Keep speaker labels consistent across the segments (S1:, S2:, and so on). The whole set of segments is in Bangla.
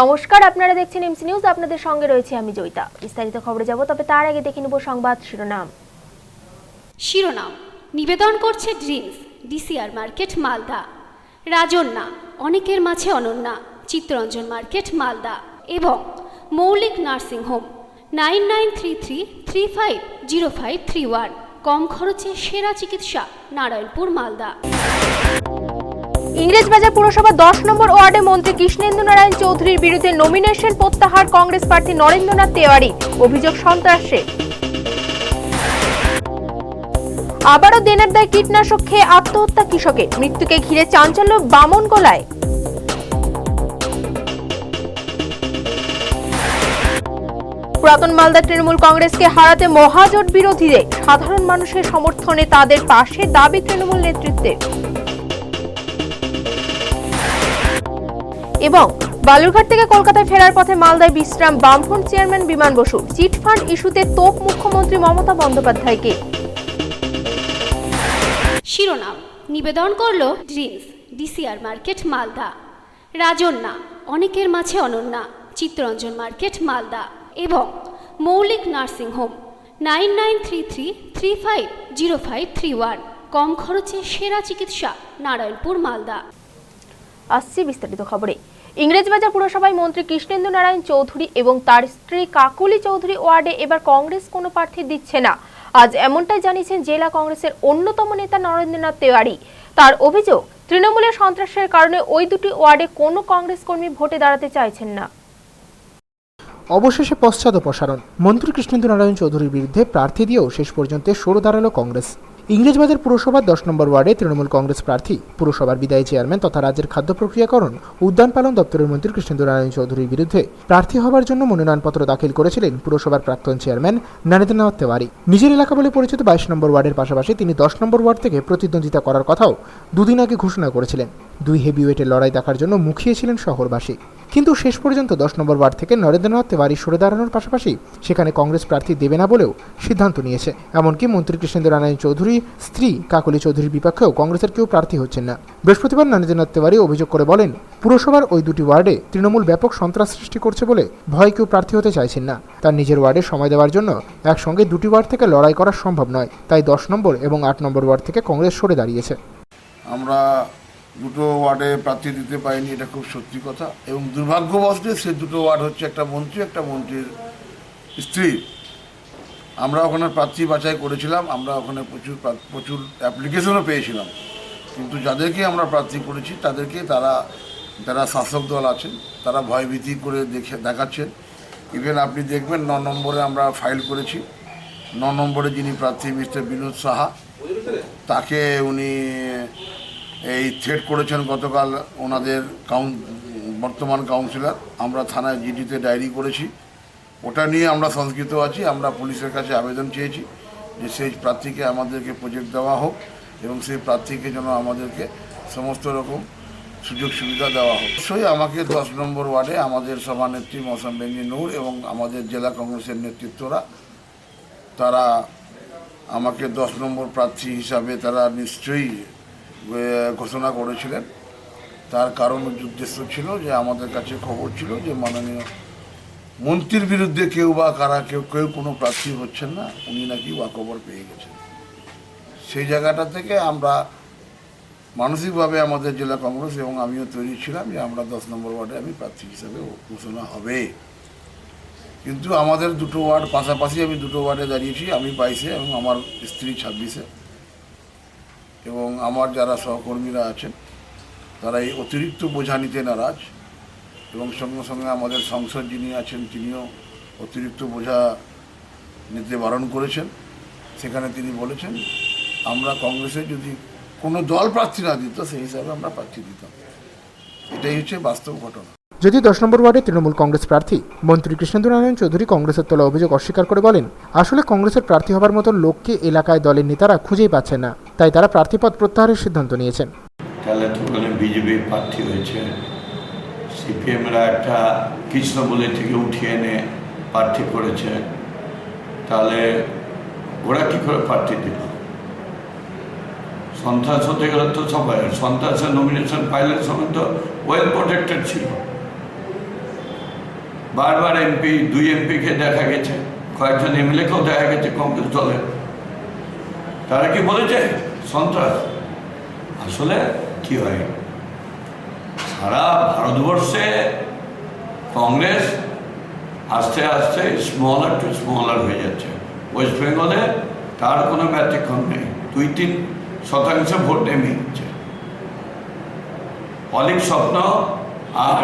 S1: নমস্কার, আপনারা দেখছেন এমসি নিউজ। আপনাদের সঙ্গে রয়েছে আমি জয়িতা। বিস্তারিত খবরে যাব, তবে তার আগে দেখে নেব সংবাদ
S2: শিরোনাম নিবেদন করছে dreams, DCR market Malda. Rajanya অনেকের মাঝে অনন্যা, চিত্তরঞ্জন মার্কেট মালদা এবং মৌলিক নার্সিং হোম 9933350531। কম খরচে সেরা চিকিৎসা, নারায়ণপুর মালদা।
S1: ইংরেজবাজার পুরসভা 10 নম্বর ওয়ার্ডে মন্ত্রী কৃষ্ণেন্দু নারায়ণ চৌধুরীর বিরুদ্ধে নমিনেশন প্রত্যাহার কংগ্রেস প্রার্থী নরেন্দ্রনাথ তেওয়ারি। অভিযোগ সন্ত্রাসে। আবারও দেনার দায় কীটনাশক খেয়ে আত্মহত্যা কৃষকের। মৃত্যুকে ঘিরে চাঞ্চল্য বামনগোলায়। পুরাতন মালদা তৃণমূল কংগ্রেসকে হারাতে মহাজোট বিরোধীদের। সাধারণ মানুষের সমর্থনে তাদের পাশে দাবি তৃণমূল নেতৃত্বের। এবং বালুরঘাট থেকে কলকাতায় ফেরার পথে মালদায় বিশ্রাম বামফ্রন্ট চেয়ারম্যান বিমান বসু। চিটফান্ড ইস্যুতে তোপ মুখ্যমন্ত্রী মমতা বন্দ্যোপাধ্যায়কে।
S2: শিরোনাম নিবেদন করলো dreams, DCR market Malda. Rajanya অনেকের মাঝে অনন্যা, চিত্তরঞ্জন মার্কেট মালদা এবং মৌলিক নার্সিং হোম 9933350531। কম খরচে সেরা চিকিৎসা, নারায়ণপুর মালদা।
S1: আসছে বিস্তারিত খবরে। ইংরেজবাজার পুরসভায় মন্ত্রী কৃষ্ণেন্দু নারায়ণ চৌধুরী এবং তার স্ত্রী কাকুলি চৌধুরী ওয়ার্ডে এবার কংগ্রেস কোনো প্রার্থী দিচ্ছে না। আজ এমনটাই জানিয়েছেন জেলা কংগ্রেসের অন্যতম নেতা নরেন্দ্রনাথ তেওয়ারি। তার অভিযোগ, তৃণমূলের সন্ত্রাসের কারণে ওই দুটি ওয়ার্ডে কোনো কংগ্রেস কর্মী ভোটে দাঁড়াতে চাইছেন না।
S3: অবশেষে পশ্চাদপসারণ, মন্ত্রী কৃষ্ণেন্দু নারায়ণ চৌধুরীর বিরুদ্ধে প্রার্থী দিয়েও শেষ পর্যন্ত সরে দাঁড়ালো কংগ্রেস। ইংরেজবাজার পুরসভার 10 নম্বর ওয়ার্ডে তৃণমূল কংগ্রেস প্রার্থী পুরসভার বিদায়ী চেয়ারম্যান তথা রাজ্যের খাদ্য প্রক্রিয়াকরণ উদ্যান পালন দপ্তরের মন্ত্রী কৃষ্ণেন্দু নারায়ণ চৌধুরীর বিরুদ্ধে প্রার্থী হওয়ার জন্য মনোনয়নপত্র দাখিল করেছিলেন পুরসভার প্রাক্তন চেয়ারম্যান নরেন্দ্রনাথ তেওয়ারি। নিজের এলাকা বলে পরিচিত 22 নম্বর ওয়ার্ডের পাশাপাশি তিনি 10 নম্বর ওয়ার্ড থেকে প্রতিদ্বন্দ্বিতা করার কথাও দুদিন আগে ঘোষণা করেছিলেন। দুই হেভিওয়েটের লড়াই দেখার জন্য মুখিয়েছিলেন শহরবাসী। কিন্তু শেষ পর্যন্ত 10 নম্বর ওয়ার্ড থেকে নরেন্দ্রনাথ তেওয়ারি সরে দাঁড়ানোর পাশাপাশি সেখানে কংগ্রেস প্রার্থী দেবে না বলেও সিদ্ধান্ত নিয়েছে। এমনকি মন্ত্রী কৃষ্ণেন্দু নারায়ণ চৌধুরী স্ত্রী কাকুলি চৌধুরীর বিপক্ষেও কংগ্রেসের কেউ প্রার্থী হচ্ছেন না। বৃহস্পতিবার নরেন্দ্রনাথ তেওয়ারি অভিযোগ করে বলেন, পুরসভার ওই দুটি ওয়ার্ডে তৃণমূল ব্যাপক সন্ত্রাস সৃষ্টি করছে বলে ভয় কেউ প্রার্থী হতে চাইছেন না। তার নিজের ওয়ার্ডে সময় দেওয়ার জন্য একসঙ্গে দুটি ওয়ার্ড থেকে লড়াই করা সম্ভব নয়, তাই 10 নম্বর এবং 8 নম্বর ওয়ার্ড থেকে কংগ্রেস সরে দাঁড়িয়েছে।
S4: আমরা দুটো ওয়ার্ডে প্রার্থী দিতে পারিনি, এটা খুব সত্যি কথা। এবং দুর্ভাগ্যবশত সে দুটো ওয়ার্ড হচ্ছে একটা মন্ত্রী, একটা মন্ত্রীর স্ত্রী। আমরা ওখানে প্রার্থী বাছাই করেছিলাম, আমরা ওখানে প্রচুর অ্যাপ্লিকেশনও পেয়েছিলাম, কিন্তু যাদেরকে আমরা প্রার্থী করেছি তাদেরকে যারা শাসক দল আছেন তারা ভয়ভীতি করে দেখাচ্ছেন। ইভেন আপনি দেখবেন 9 নম্বরে আমরা ফাইল করেছি। 9 নম্বরে যিনি প্রার্থী মিস্টার বিনোদ সাহা, তাকে উনি এই থ্রেট করেছেন গতকাল ওনাদের বর্তমান কাউন্সিলর। আমরা থানায় জিডিতে ডায়েরি করেছি, ওটা নিয়ে আমরা সংস্কৃত আছি। আমরা পুলিশের কাছে আবেদন চেয়েছি যে সেই প্রার্থীকে আমাদেরকে প্রজেক্ট দেওয়া হোক এবং সেই প্রার্থীকে যেন আমাদেরকে সমস্ত রকম সুযোগ সুবিধা দেওয়া হোক। অবশ্যই আমাকে 10 নম্বর ওয়ার্ডে আমাদের সভানেত্রী মৌসুম বেগম নূর এবং আমাদের জেলা কংগ্রেসের নেতৃত্বরা তারা আমাকে 10 নম্বর প্রার্থী হিসাবে তারা নিশ্চয়ই ঘোষণা করেছিলেন। তার কারণ উদ্দেশ্য ছিল যে আমাদের কাছে খবর ছিল যে মাননীয় মন্ত্রীর বিরুদ্ধে কেউ বা কারা কেউ কোনো প্রার্থী হচ্ছেন না, উনি নাকি ওয়াকওভার পেয়ে গেছেন। সেই জায়গাটা থেকে আমরা মানসিকভাবে আমাদের জেলা কংগ্রেস এবং আমিও তৈরি ছিলাম যে আমরা 10 নম্বর ওয়ার্ডে আমি প্রার্থী হিসাবে ঘোষণা হবে। কিন্তু আমাদের দুটো ওয়ার্ড পাশাপাশি, আমি দুটো ওয়ার্ডে দাঁড়িয়েছি, আমি 22-এ এবং আমার স্ত্রী 26-এ। এবং আমার যারা সহকর্মীরা আছেন তারা এই অতিরিক্ত বোঝা নিতে নারাজ এবং সঙ্গে সঙ্গে আমাদের সংসদ যিনি আছেন তিনিও অতিরিক্ত বোঝা নিতে বারণ করেছেন। সেখানে তিনি বলেছেন আমরা কংগ্রেসে যদি কোনো দল প্রার্থী না দিত, সেই হিসাবে আমরা প্রার্থী দিতাম। এটাই হচ্ছে বাস্তব ঘটনা।
S3: যদি 10 নম্বর ওয়ার্ডে তৃণমূল কংগ্রেস প্রার্থী মন্ত্রী কৃষ্ণেন্দু নারায়ণ চৌধুরী কংগ্রেসের তোলা অভিযোগ অস্বীকার করে বলেন, আসলে কংগ্রেসের প্রার্থী হবার মতো লোককে এলাকায় দলের নেতারা খুঁজেই পাচ্ছেন না, তাই তারা প্রার্থীপদ প্রত্যাহারের সিদ্ধান্ত নিয়েছেন।
S5: তাহলে তো ওখানে বিজেপি প্রার্থী হয়েছে, সিপিএমরা একটা কৃষ্ণবলি থেকে উঠিয়ে এনে প্রার্থী করেছে, তাহলে ওরা কী করে প্রার্থী দিল? সন্ত্রাস হতে গেলে তো সবাই, সন্ত্রাসের নমিনেশন ফাইলের সময় তো ওয়েল প্রোটেক্টেড ছিল। বারবার এমপি, 2 এমপিকে দেখা গেছে, কয়েকজন এমএলএকেও দেখা গেছে কংগ্রেস দলের। তারা কি বলেছে সন্ত্রাস? আসলে কি হয়, সারা ভারতবর্ষে কংগ্রেস আস্তে আস্তে স্মলার টু স্মলার হয়ে যাচ্ছে। ওয়েস্ট বেঙ্গলে তার কোনো ব্যতিক্রম নেই, 2-3% ভোট নেমে যাচ্ছে। অলিক স্বপ্ন আর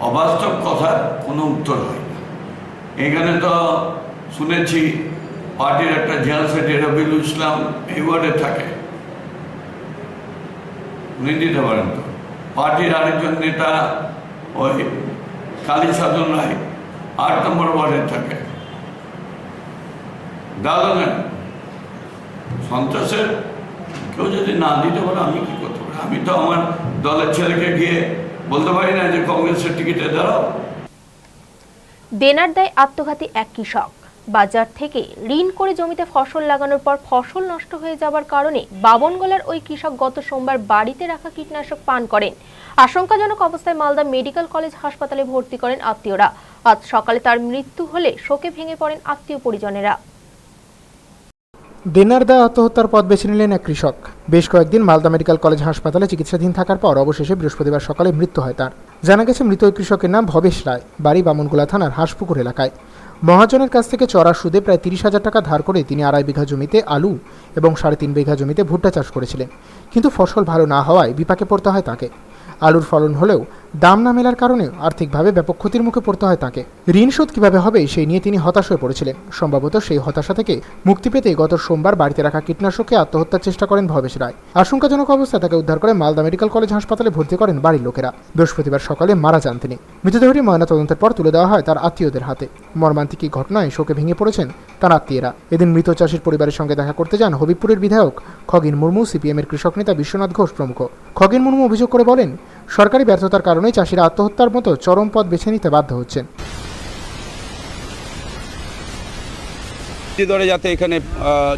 S5: অবাস্তব কথার কোনো উত্তর হয় না। এখানে তো শুনেছি পার্টির একটা জেনারেল সেক্রেটারি রবিউল ইসলাম এই ওয়ার্ডে থাকে, উনি দিতে পারেন তো। পার্টির আরেকজন নেতা ওই কালী সাধন রায় 8 নম্বর ওয়ার্ডে থাকে। দাদা সন্ত্রাসের কেউ যদি না দিতে পারে আমি কি করতে পারি? আমি তো আমার দলের ছেলেকে গিয়ে বলতে পারি না যে কংগ্রেসের টিকিটে দাঁড়াও।
S1: দেনার দায় আত্মঘাতী এক কৃষক। বাজার থেকে ঋণ করে জমিতে ফসল লাগানোর পর ফসল নষ্ট হয়ে যাবার কারণে বাবনগোলার ওই কৃষক গত সোমবার বাড়িতে রাখা কীটনাশক পান করেন। আশঙ্কাজনক অবস্থায় মালদা মেডিকেল কলেজ হাসপাতালে ভর্তি করেন আত্মীয়রা। আজ সকালে তার মৃত্যু হলে শোকে ভেঙে পড়েন আত্মীয় পরিজনেরা।
S3: দেনার দায় আত্মহত্যার পথ বেছে নিলেন এক কৃষক। বেশ কয়েকদিন মালদা মেডিকেল কলেজ হাসপাতালে চিকিৎসাধীন থাকার পর অবশেষে বৃহস্পতিবার সকালে মৃত্যু হয় তার। জানা গেছে মৃত ওই কৃষকের নাম ভবেশ রায়, বাড়ি বামনগোলা থানার হাঁসপুকুর এলাকায়। মহাজনের কাছ থেকে চড়া সুদে প্রায় 30,000 টাকা ধার করে তিনি 2.5 বিঘা জমিতে আলু এবং 3.5 বিঘা জমিতে ভুট্টা চাষ করেছিলেন, কিন্তু ফসল ভালো না হওয়ায় বিপাকে পড়তে হয় তাকে। আলুর ফলন হলেও দাম না মেলার কারণে আর্থিকভাবে ব্যাপক ক্ষতির মুখে পড়তে হয় তাকে। ঋণ শোধ কিভাবে হবে সেই নিয়ে তিনি হতাশ হয়ে পড়েছিলেন। সম্ভবত সেই হতাশা থেকে মুক্তি পেতে গত সোমবার বাড়িতে রাখা কীটনাশকে আত্মহত্যার চেষ্টা করেন ভবেশ রায়। আশঙ্কাজনক অবস্থায় তাকে উদ্ধার করে মালদা মেডিকেল কলেজ হাসপাতালে ভর্তি করেন বাড়ির লোকেরা। বৃহস্পতিবার সকালে মারা যান তিনি। মৃতদেহটি ময়নাতদন্তের পর তুলে দেওয়া হয় তার আত্মীয়দের হাতে। মর্মান্তিক এই ঘটনায় শোকে ভেঙে পড়েছেন তার আত্মীয়রা। এদিন মৃত চাষির পরিবারের সঙ্গে দেখা করতে যান হবিবপুরের বিধায়ক খগেন মুর্মু, সিপিএমের কৃষক নেতা বিশ্বনাথ ঘোষ প্রমুখ। খগেন মুর্মু অভিযোগ করে বলেন, সরকারি ব্যর্থতার কারণে চাষিরা আত্মহত্যার মতো চরম পথ বেছে নিতে বাধ্য হচ্ছেন।
S6: কেজি দরে যাতে এখানে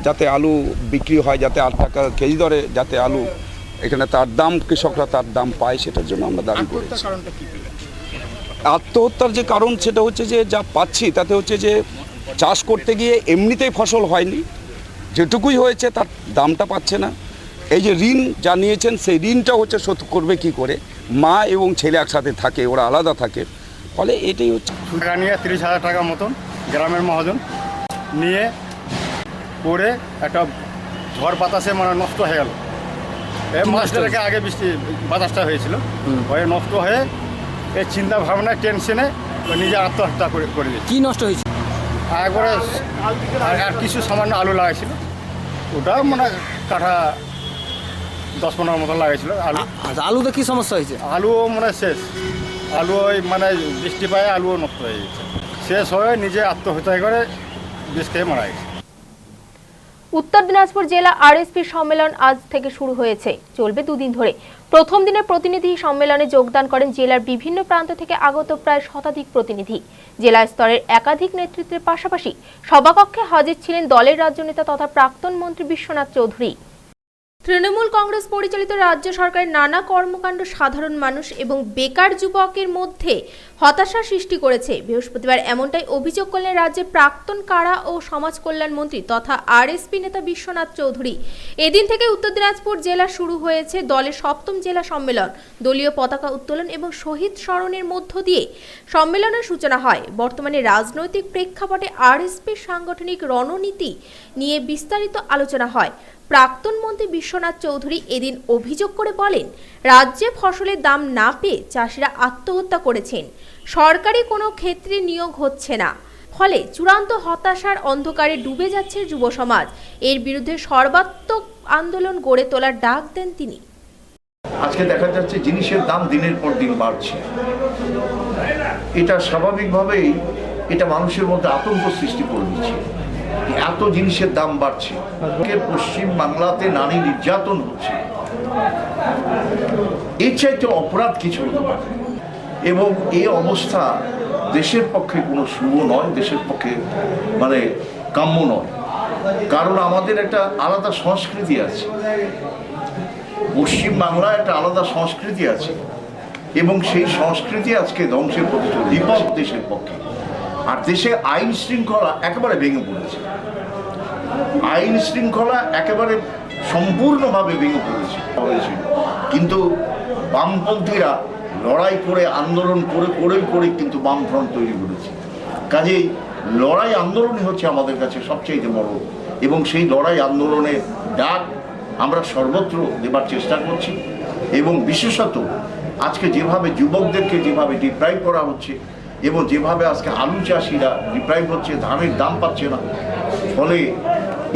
S6: যাতে আলু বিক্রি হয়, যাতে 8 টাকা কেজি দরে যাতে আলু এখানে তার দাম কৃষকরা তার দাম পায়, সেটার জন্য আমরা দাবি করেছি। আত্মহত্যার যে কারণ সেটা হচ্ছে যে যা পাচ্ছি তাতে হচ্ছে যে চাষ করতে গিয়ে এমনিতেই ফসল হয়নি, যেটুকুই হয়েছে তার দামটা পাচ্ছে না। এই যে ঋণ যা নিয়েছেন সেই ঋণটা হচ্ছে শোধ করবে কি করে, মা এবং ছেলে একসাথে থাকে, ওরা আলাদা থাকে, ফলে এটাই হচ্ছে।
S7: টাকা নিয়ে 30,000 টাকা মতন গ্রামের মহাজন নিয়ে করে একটা ঝড় বাতাসে মানে নষ্ট হয়ে গেল। এই মাসটাকে আগে বৃষ্টি বাতাসটা হয়েছিল, হয়ে নষ্ট হয়ে এই চিন্তা ভাবনা টেনশনে নিজে আত্মহত্যা করে দিয়েছে।
S8: কি নষ্ট হয়েছে?
S7: একবারে আর কিছু সামান্য আলু লাগাইছিল, ওটা মানে কাঠা 10-15 মতন লাগাইছিল আলু।
S8: আলুতে কি সমস্যা হয়েছে?
S7: আলুও মানে শেষ, আলু ওই মানে বৃষ্টি পায়ে আলুও নষ্ট হয়ে গেছে, শেষ হয়ে নিজে আত্মহত্যা করে বিষ খেয়ে মারা গেছে।
S1: উত্তর দিনাজপুর জেলা আরএসপি সম্মেলন আজ থেকে শুরু হয়েছে, চলবে 2 দিন ধরে। প্রথম দিনে প্রতিনিধি সম্মেলনে যোগদান করেন জেলার বিভিন্ন প্রান্ত থেকে আগত প্রায় শতাধিক প্রতিনিধি। জেলা স্তরের একাধিক নেতৃত্বের পাশাপাশি সভাকক্ষে হাজির ছিলেন দলের রাজ্য নেতা তথা প্রাক্তন মন্ত্রী বিশ্বনাথ চৌধুরী। তৃণমূল কংগ্রেস পরিচালিত রাজ্য সরকারের নানা কর্মকাণ্ড সাধারণ মানুষ এবং বেকার যুবকের মধ্যে হতাশা সৃষ্টি করেছে। বৃহস্পতিবার এমনটাই অভিযোগ করলেন রাজ্যের প্রাক্তন কারা ও সমাজ কল্যাণ মন্ত্রী তথা আরএসপি নেতা বিশ্বনাথ চৌধুরী। এদিন থেকে উত্তর দিনাজপুর জেলা শুরু হয়েছে দলের 7ম জেলা সম্মেলন। দলীয় পতাকা উত্তোলন এবং শহীদ স্মরণের মধ্য দিয়ে সম্মেলনের সূচনা হয়। বর্তমানে রাজনৈতিক প্রেক্ষাপটে আরএসপির সাংগঠনিক রণনীতি নিয়ে বিস্তারিত আলোচনা হয়। প্রাক্তন মন্ত্রী বিশ্বনাথ চৌধুরী এদিন অভিযোগ করে বলেন, রাজ্যে ফসলের দাম না পেয়ে চাষিরা আত্মহত্যা করেছেন, সরকারি কোনো ক্ষেত্রে নিয়োগ হচ্ছে না, ফলে চূড়ান্ত হতাশার অন্ধকারে ডুবে যাচ্ছে যুব সমাজ। এর বিরুদ্ধে সর্বাত্মক আন্দোলন গড়ে তোলার ডাক দেন তিনি।
S8: আজকে দেখা যাচ্ছে জিনিসের দাম দিনের পর দিন বাড়ছে। এটা স্বাভাবিকভাবেই এটা মানুষের মধ্যে আতঙ্ক সৃষ্টি করে দিচ্ছে। এত জিনিসের দাম বাড়ছে, পশ্চিম বাংলাতে নারী নির্যাতন হচ্ছে, এর চাইতে অপরাধ কিছু হতে পারে। এবং এই অবস্থা দেশের পক্ষে কোনো শুভ নয়, দেশের পক্ষে মানে কাম্য নয়। কারণ আমাদের একটা আলাদা সংস্কৃতি আছে, পশ্চিম বাংলায় একটা আলাদা সংস্কৃতি আছে, এবং সেই সংস্কৃতি আজকে ধ্বংসের পথে চলে বিপদ দেশের পক্ষে। আর দেশে আইন শৃঙ্খলা একেবারে ভেঙে পড়েছে, আইন শৃঙ্খলা একেবারে সম্পূর্ণভাবে ভেঙে পড়েছে হয়েছিল। কিন্তু বামপন্থীরা লড়াই করে আন্দোলন করে কিন্তু বামফ্রন্ট তৈরি করেছে। কাজেই লড়াই আন্দোলনই হচ্ছে আমাদের কাছে সবচেয়ে বড়, এবং সেই লড়াই আন্দোলনের ডাক আমরা সর্বত্র দেবার চেষ্টা করছি। এবং বিশেষত আজকে যেভাবে যুবকদেরকে যেভাবে ডিপ্রাইভ করা হচ্ছে, এবং যেভাবে আজকে আলু চাষিরা ডিপ্রাইভ হচ্ছে, ধানের দাম পাচ্ছে না, ফলে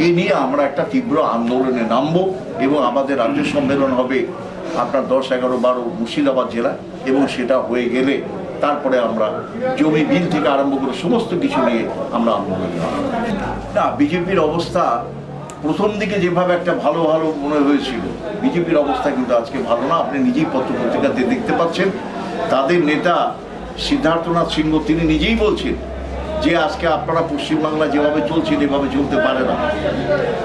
S8: এ নিয়ে আমরা একটা তীব্র আন্দোলনে নামবো। এবং আমাদের রাজ্য সম্মেলন হবে আপনার 10, 11, 12 মুর্শিদাবাদ জেলা, এবং সেটা হয়ে গেলে তারপরে আমরা জমি বিল থেকে আরম্ভ করে সমস্ত কিছু নিয়ে আমরা আন্দোলন না। বিজেপির অবস্থা প্রথম দিকে যেভাবে একটা ভালো ভালো মনে হয়েছিল, বিজেপির অবস্থা কিন্তু আজকে ভালো না। আপনি নিজেই পত্রপত্রিকাতে দেখতে পাচ্ছেন, তাদের নেতা সিদ্ধার্থনাথ সিংহ তিনি নিজেই বলছেন যে আজকে আপনারা পশ্চিমবাংলা যেভাবে চলছেন এভাবে চলতে পারে না।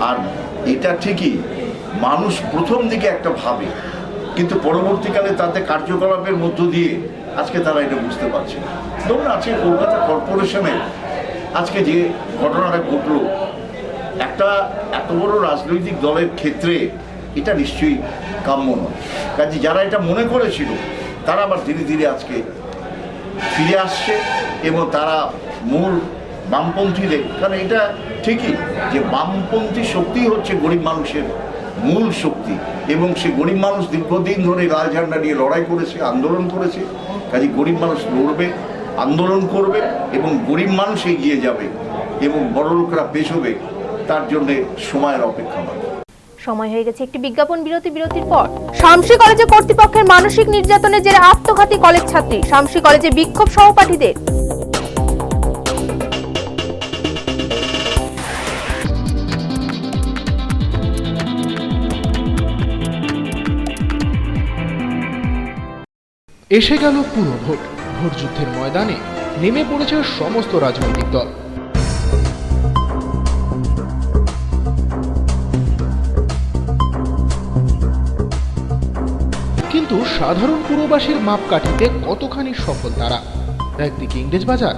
S8: আর এটা ঠিকই, মানুষ প্রথম দিকে একটা ভাবে, কিন্তু পরবর্তীকালে তাদের কার্যকলাপের মধ্য দিয়ে আজকে তারা এটা বুঝতে পারছে। ধরুন আজকে কলকাতা কর্পোরেশনে আজকে যে ঘটনাটা ঘটলো, একটা এত বড় রাজনৈতিক দলের ক্ষেত্রে এটা নিশ্চয়ই কাম্য নয়। কাজে যারা এটা মনে করেছিল তারা আবার ধীরে ধীরে আজকে ফিরে আসছে, এবং তারা মূল বামপন্থীদের, কারণ এটা ঠিকই যে বামপন্থী শক্তি হচ্ছে গরিব মানুষের মূল শক্তি, এবং সে গরিব মানুষ দীর্ঘদিন ধরে লাল ঝান্ডা নিয়ে লড়াই করেছে, আন্দোলন করেছে। কাজে গরিব মানুষ লড়বে, আন্দোলন করবে, এবং গরিব মানুষ এগিয়ে যাবে, এবং বড় লোকরা পেছবে, তার জন্য সময়ের অপেক্ষা নয়।
S1: সময় হয়ে গেছে একটি বিজ্ঞাপন বিরতির পর। শামসি কলেজে কর্তৃপক্ষের মানসিক নির্যাতনের জেরে আত্মঘাতী কলেজ ছাত্রী, শামসি কলেজে বিক্ষোভ সহপাঠীদের।
S3: এসে গেল পুরো ভোট যুদ্ধের ময়দানে নেমে পড়েছে সমস্ত রাজনৈতিক দল। কিন্তু সাধারণ পুরবাসীর মাপকাঠিতে কতখানি সফল তারা? একদিকে ইংরেজবাজার,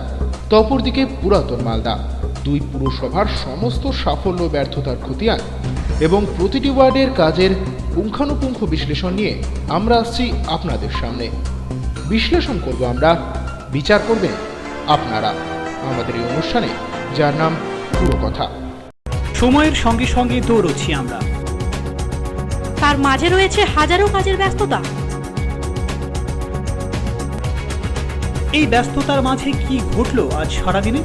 S3: তো অপরদিকে পুরাতন মালদা, দুই পুরসভার সমস্ত সাফল্য ব্যর্থতার খতিয়ান এবং প্রতিটি ওয়ার্ডের কাজের পুঙ্খানুপুঙ্খ বিশ্লেষণ নিয়ে আমরা আসছি আপনাদের সামনে। বিশ্লেষণ করব আমরা, বিচার করবেন আপনারা আমাদের এই অনুষ্ঠানে, যার নাম পুরো কথা।
S9: সময়ের সঙ্গে সঙ্গে দৌড়চ্ছি আমরা,
S10: তার মাঝে রয়েছে হাজারো কাজের ব্যস্ততা।
S9: এই ব্যস্ততার মাঝে কি ঘটলো আজ সারাদিনে,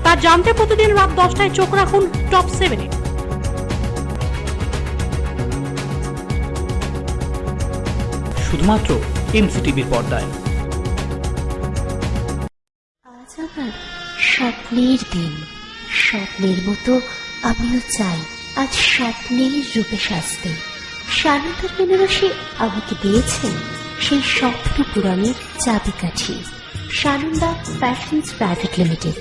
S10: তা জানতে প্রতিদিন রাত 10টায় চোখ রাখুন টপ 7-এ।
S9: শুধুমাত্র এমসিটিভির পর্দায়।
S11: আজ আমার স্বপ্নের দিন, স্বপ্নের মতো আমিও চাই আজ স্বপ্নের রূপে সাজতে। সানন্দার বেনারসি আমাকে দিয়েছেন সেই স্বপ্ন পূরণের চাবিকাঠি। Sananda fashions private limited.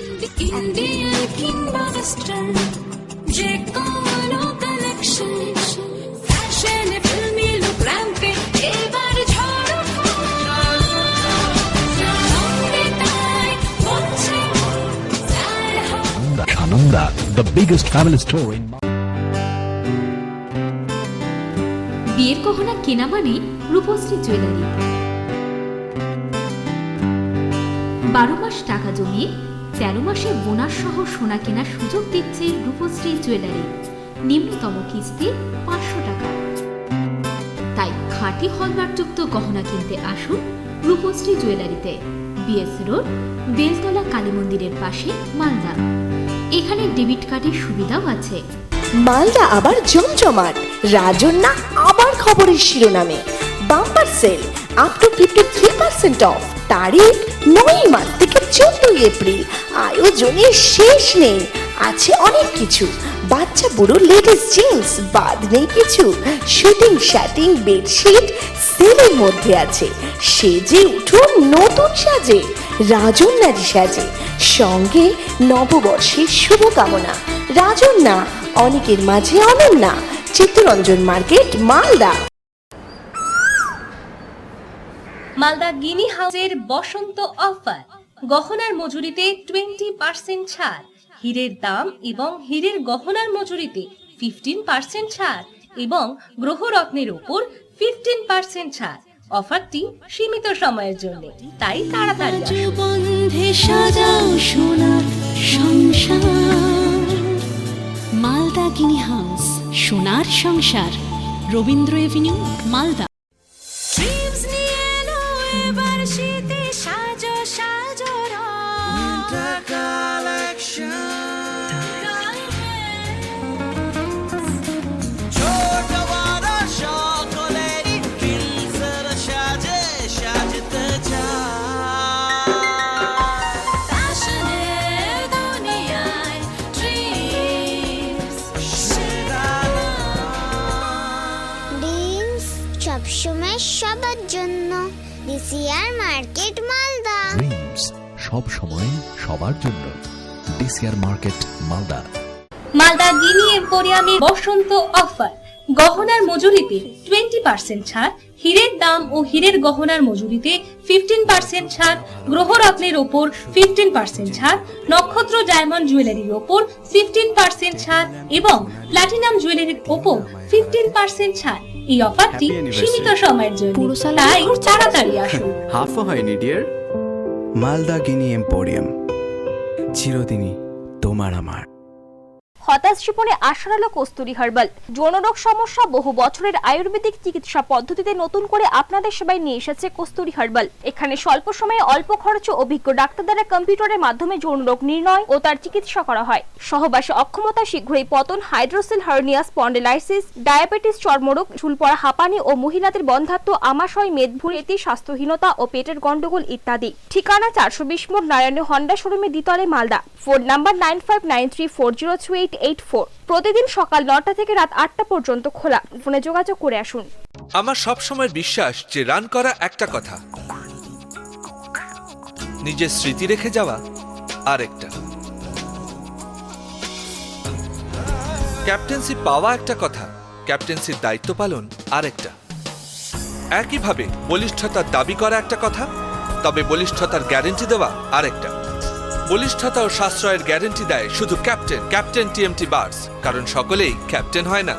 S12: Sananda, the biggest family store in
S13: বিয়ের গহনা কেনা মানে রূপশ্রী জুয়েলারি। 12 মাস টাকা জমিয়ে 13 মাসে বোনাস সহ সোনা কেনার সুযোগ দিচ্ছে রূপশ্রী জুয়েলারি। নিম্নতম কিস্তি 500 টাকা। তাই খাঁটি হলমার্কযুক্ত গহনা কিনতে আসুন রূপশ্রী জুয়েলারিতে, বিএস রোড, বেলতলা কালী মন্দিরের পাশে, মালদা। এখানে ডেবিট কার্ডের সুবিধাও আছে।
S11: মালদা আবার জমজমাট, রাজন্যা আবার খবরের শিরোনামে। Bumper sale up to 53% off, তারিখ 9 মার্চ থেকে 14 এপ্রিল। আয়োজনের শেষ নেই, আছে অনেক কিছু, বাচ্চা বুড়ো লেডিস জেন্টস বাদ নেই কিছু। শুটিং শাটিং বেডশিট সেলের মধ্যে আছে, সেজে উঠুন নতুন সাজে, রাজন্যারি সাজে, সঙ্গে নববর্ষের শুভকামনা। রাজন্যা, অনেকের মাঝে অনন্যা, চিত্তরঞ্জন মার্কেট, মালদা।
S2: মালদা গিনি হাউসের বসন্ত অফার, গহনার মজুরিতে 20% ছাড়, হীরের দাম এবং হীরের গহনার মজুরিতে 15% ছাড় এবং গ্রহরত্নের উপর 15% ছাড়। অফারটি সীমিত সময়ের জন্য, তাই তাড়াতাড়ি
S11: সাজাও সোনার সংসার। মালদা গিনি হাউস, সোনার সংসার, রবীন্দ্র এভিনিউ, মালদা।
S14: সবসময় সবার জন্য, ডিসিআর মার্কেট, মালদা।
S12: ড্রিমস সব সময় সবার জন্য, ডিসিআর মার্কেট, মালদা।
S2: মালদা গিনি এম্পোরিয়ামের বসন্ত অফার, গহনার মজুরিতে 20% ছাড়, হীরের দাম ও হীরের গহনার মজুরিতে 15% ছাড়, গ্রহরত্নের ওপর 15% ছাড়, নক্ষত্র ডায়মন্ড জুয়েলারির ওপর 15% ছাড় এবং প্লাটিনাম জুয়েলারির ওপর 15% ছাড়। এই অফারটি সীমিত সময়ের জন্য, তাই তাড়াতাড়ি আসুন।
S15: হাফও হয়নি ডিয়ার। মালদা গিনি এম্পোরিয়াম, চিরদিনই তোমার আমার।
S1: হতাশ জীবনে আশার আলো কস্তুরী হার্বাল। যৌনরোগ সমস্যা বহু বছরের আয়ুর্বেদিক চিকিৎসা পদ্ধতিতে নতুন করে আপনাদের সেবায় নিয়ে এসেছে কস্তুরী হার্বাল। এখানে স্বল্প সময়ে অল্প খরচে অভিজ্ঞ ডাক্তার দ্বারা কম্পিউটারের মাধ্যমে যৌনরোগ নির্ণয় ও তার চিকিৎসা করা হয়। সহবাসে অক্ষমতা, শীঘ্রই পতন, হাইড্রোসেল হার্নিয়া, স্পন্ডিলাইসিস, ডায়াবেটিস, চর্মরোগ, চুল পড়া, হাঁপানি ও মহিলাদের বন্ধ্যাত্ব, আমাশয়, মেদভুঁড়ি, স্বাস্থ্যহীনতা ও পেটের গন্ডগোল ইত্যাদি। ঠিকানা 420 মোড়, নারায়ণ হন্ডা শোরুমে, দ্বিতলে, মালদা। Phone number 9593402884। প্রতিদিন সকাল 9টা থেকে রাত 8টা পর্যন্ত খোলা। ফোনে যোগাযোগ করে আসুন।
S16: আমার সব সময় বিশ্বাস যে রান করা একটা কথা, নিজের স্মৃতি রেখে যাওয়া আরেকটা, ক্যাপ্টেন্সি পাওয়া একটা কথা, ক্যাপ্টেন্সির দায়িত্ব পালন আরেকটা। একইভাবে বলিষ্ঠতার দাবি করা একটা কথা, তবে বলিষ্ঠতার গ্যারেন্টি দেওয়া আরেকটা। বলিষ্ঠতা ও সাশ্রয়ের গ্যারেন্টি দেয় শুধু ক্যাপ্টেন টিএমটি বার্স, কারণ সকলেই ক্যাপ্টেন হয় না।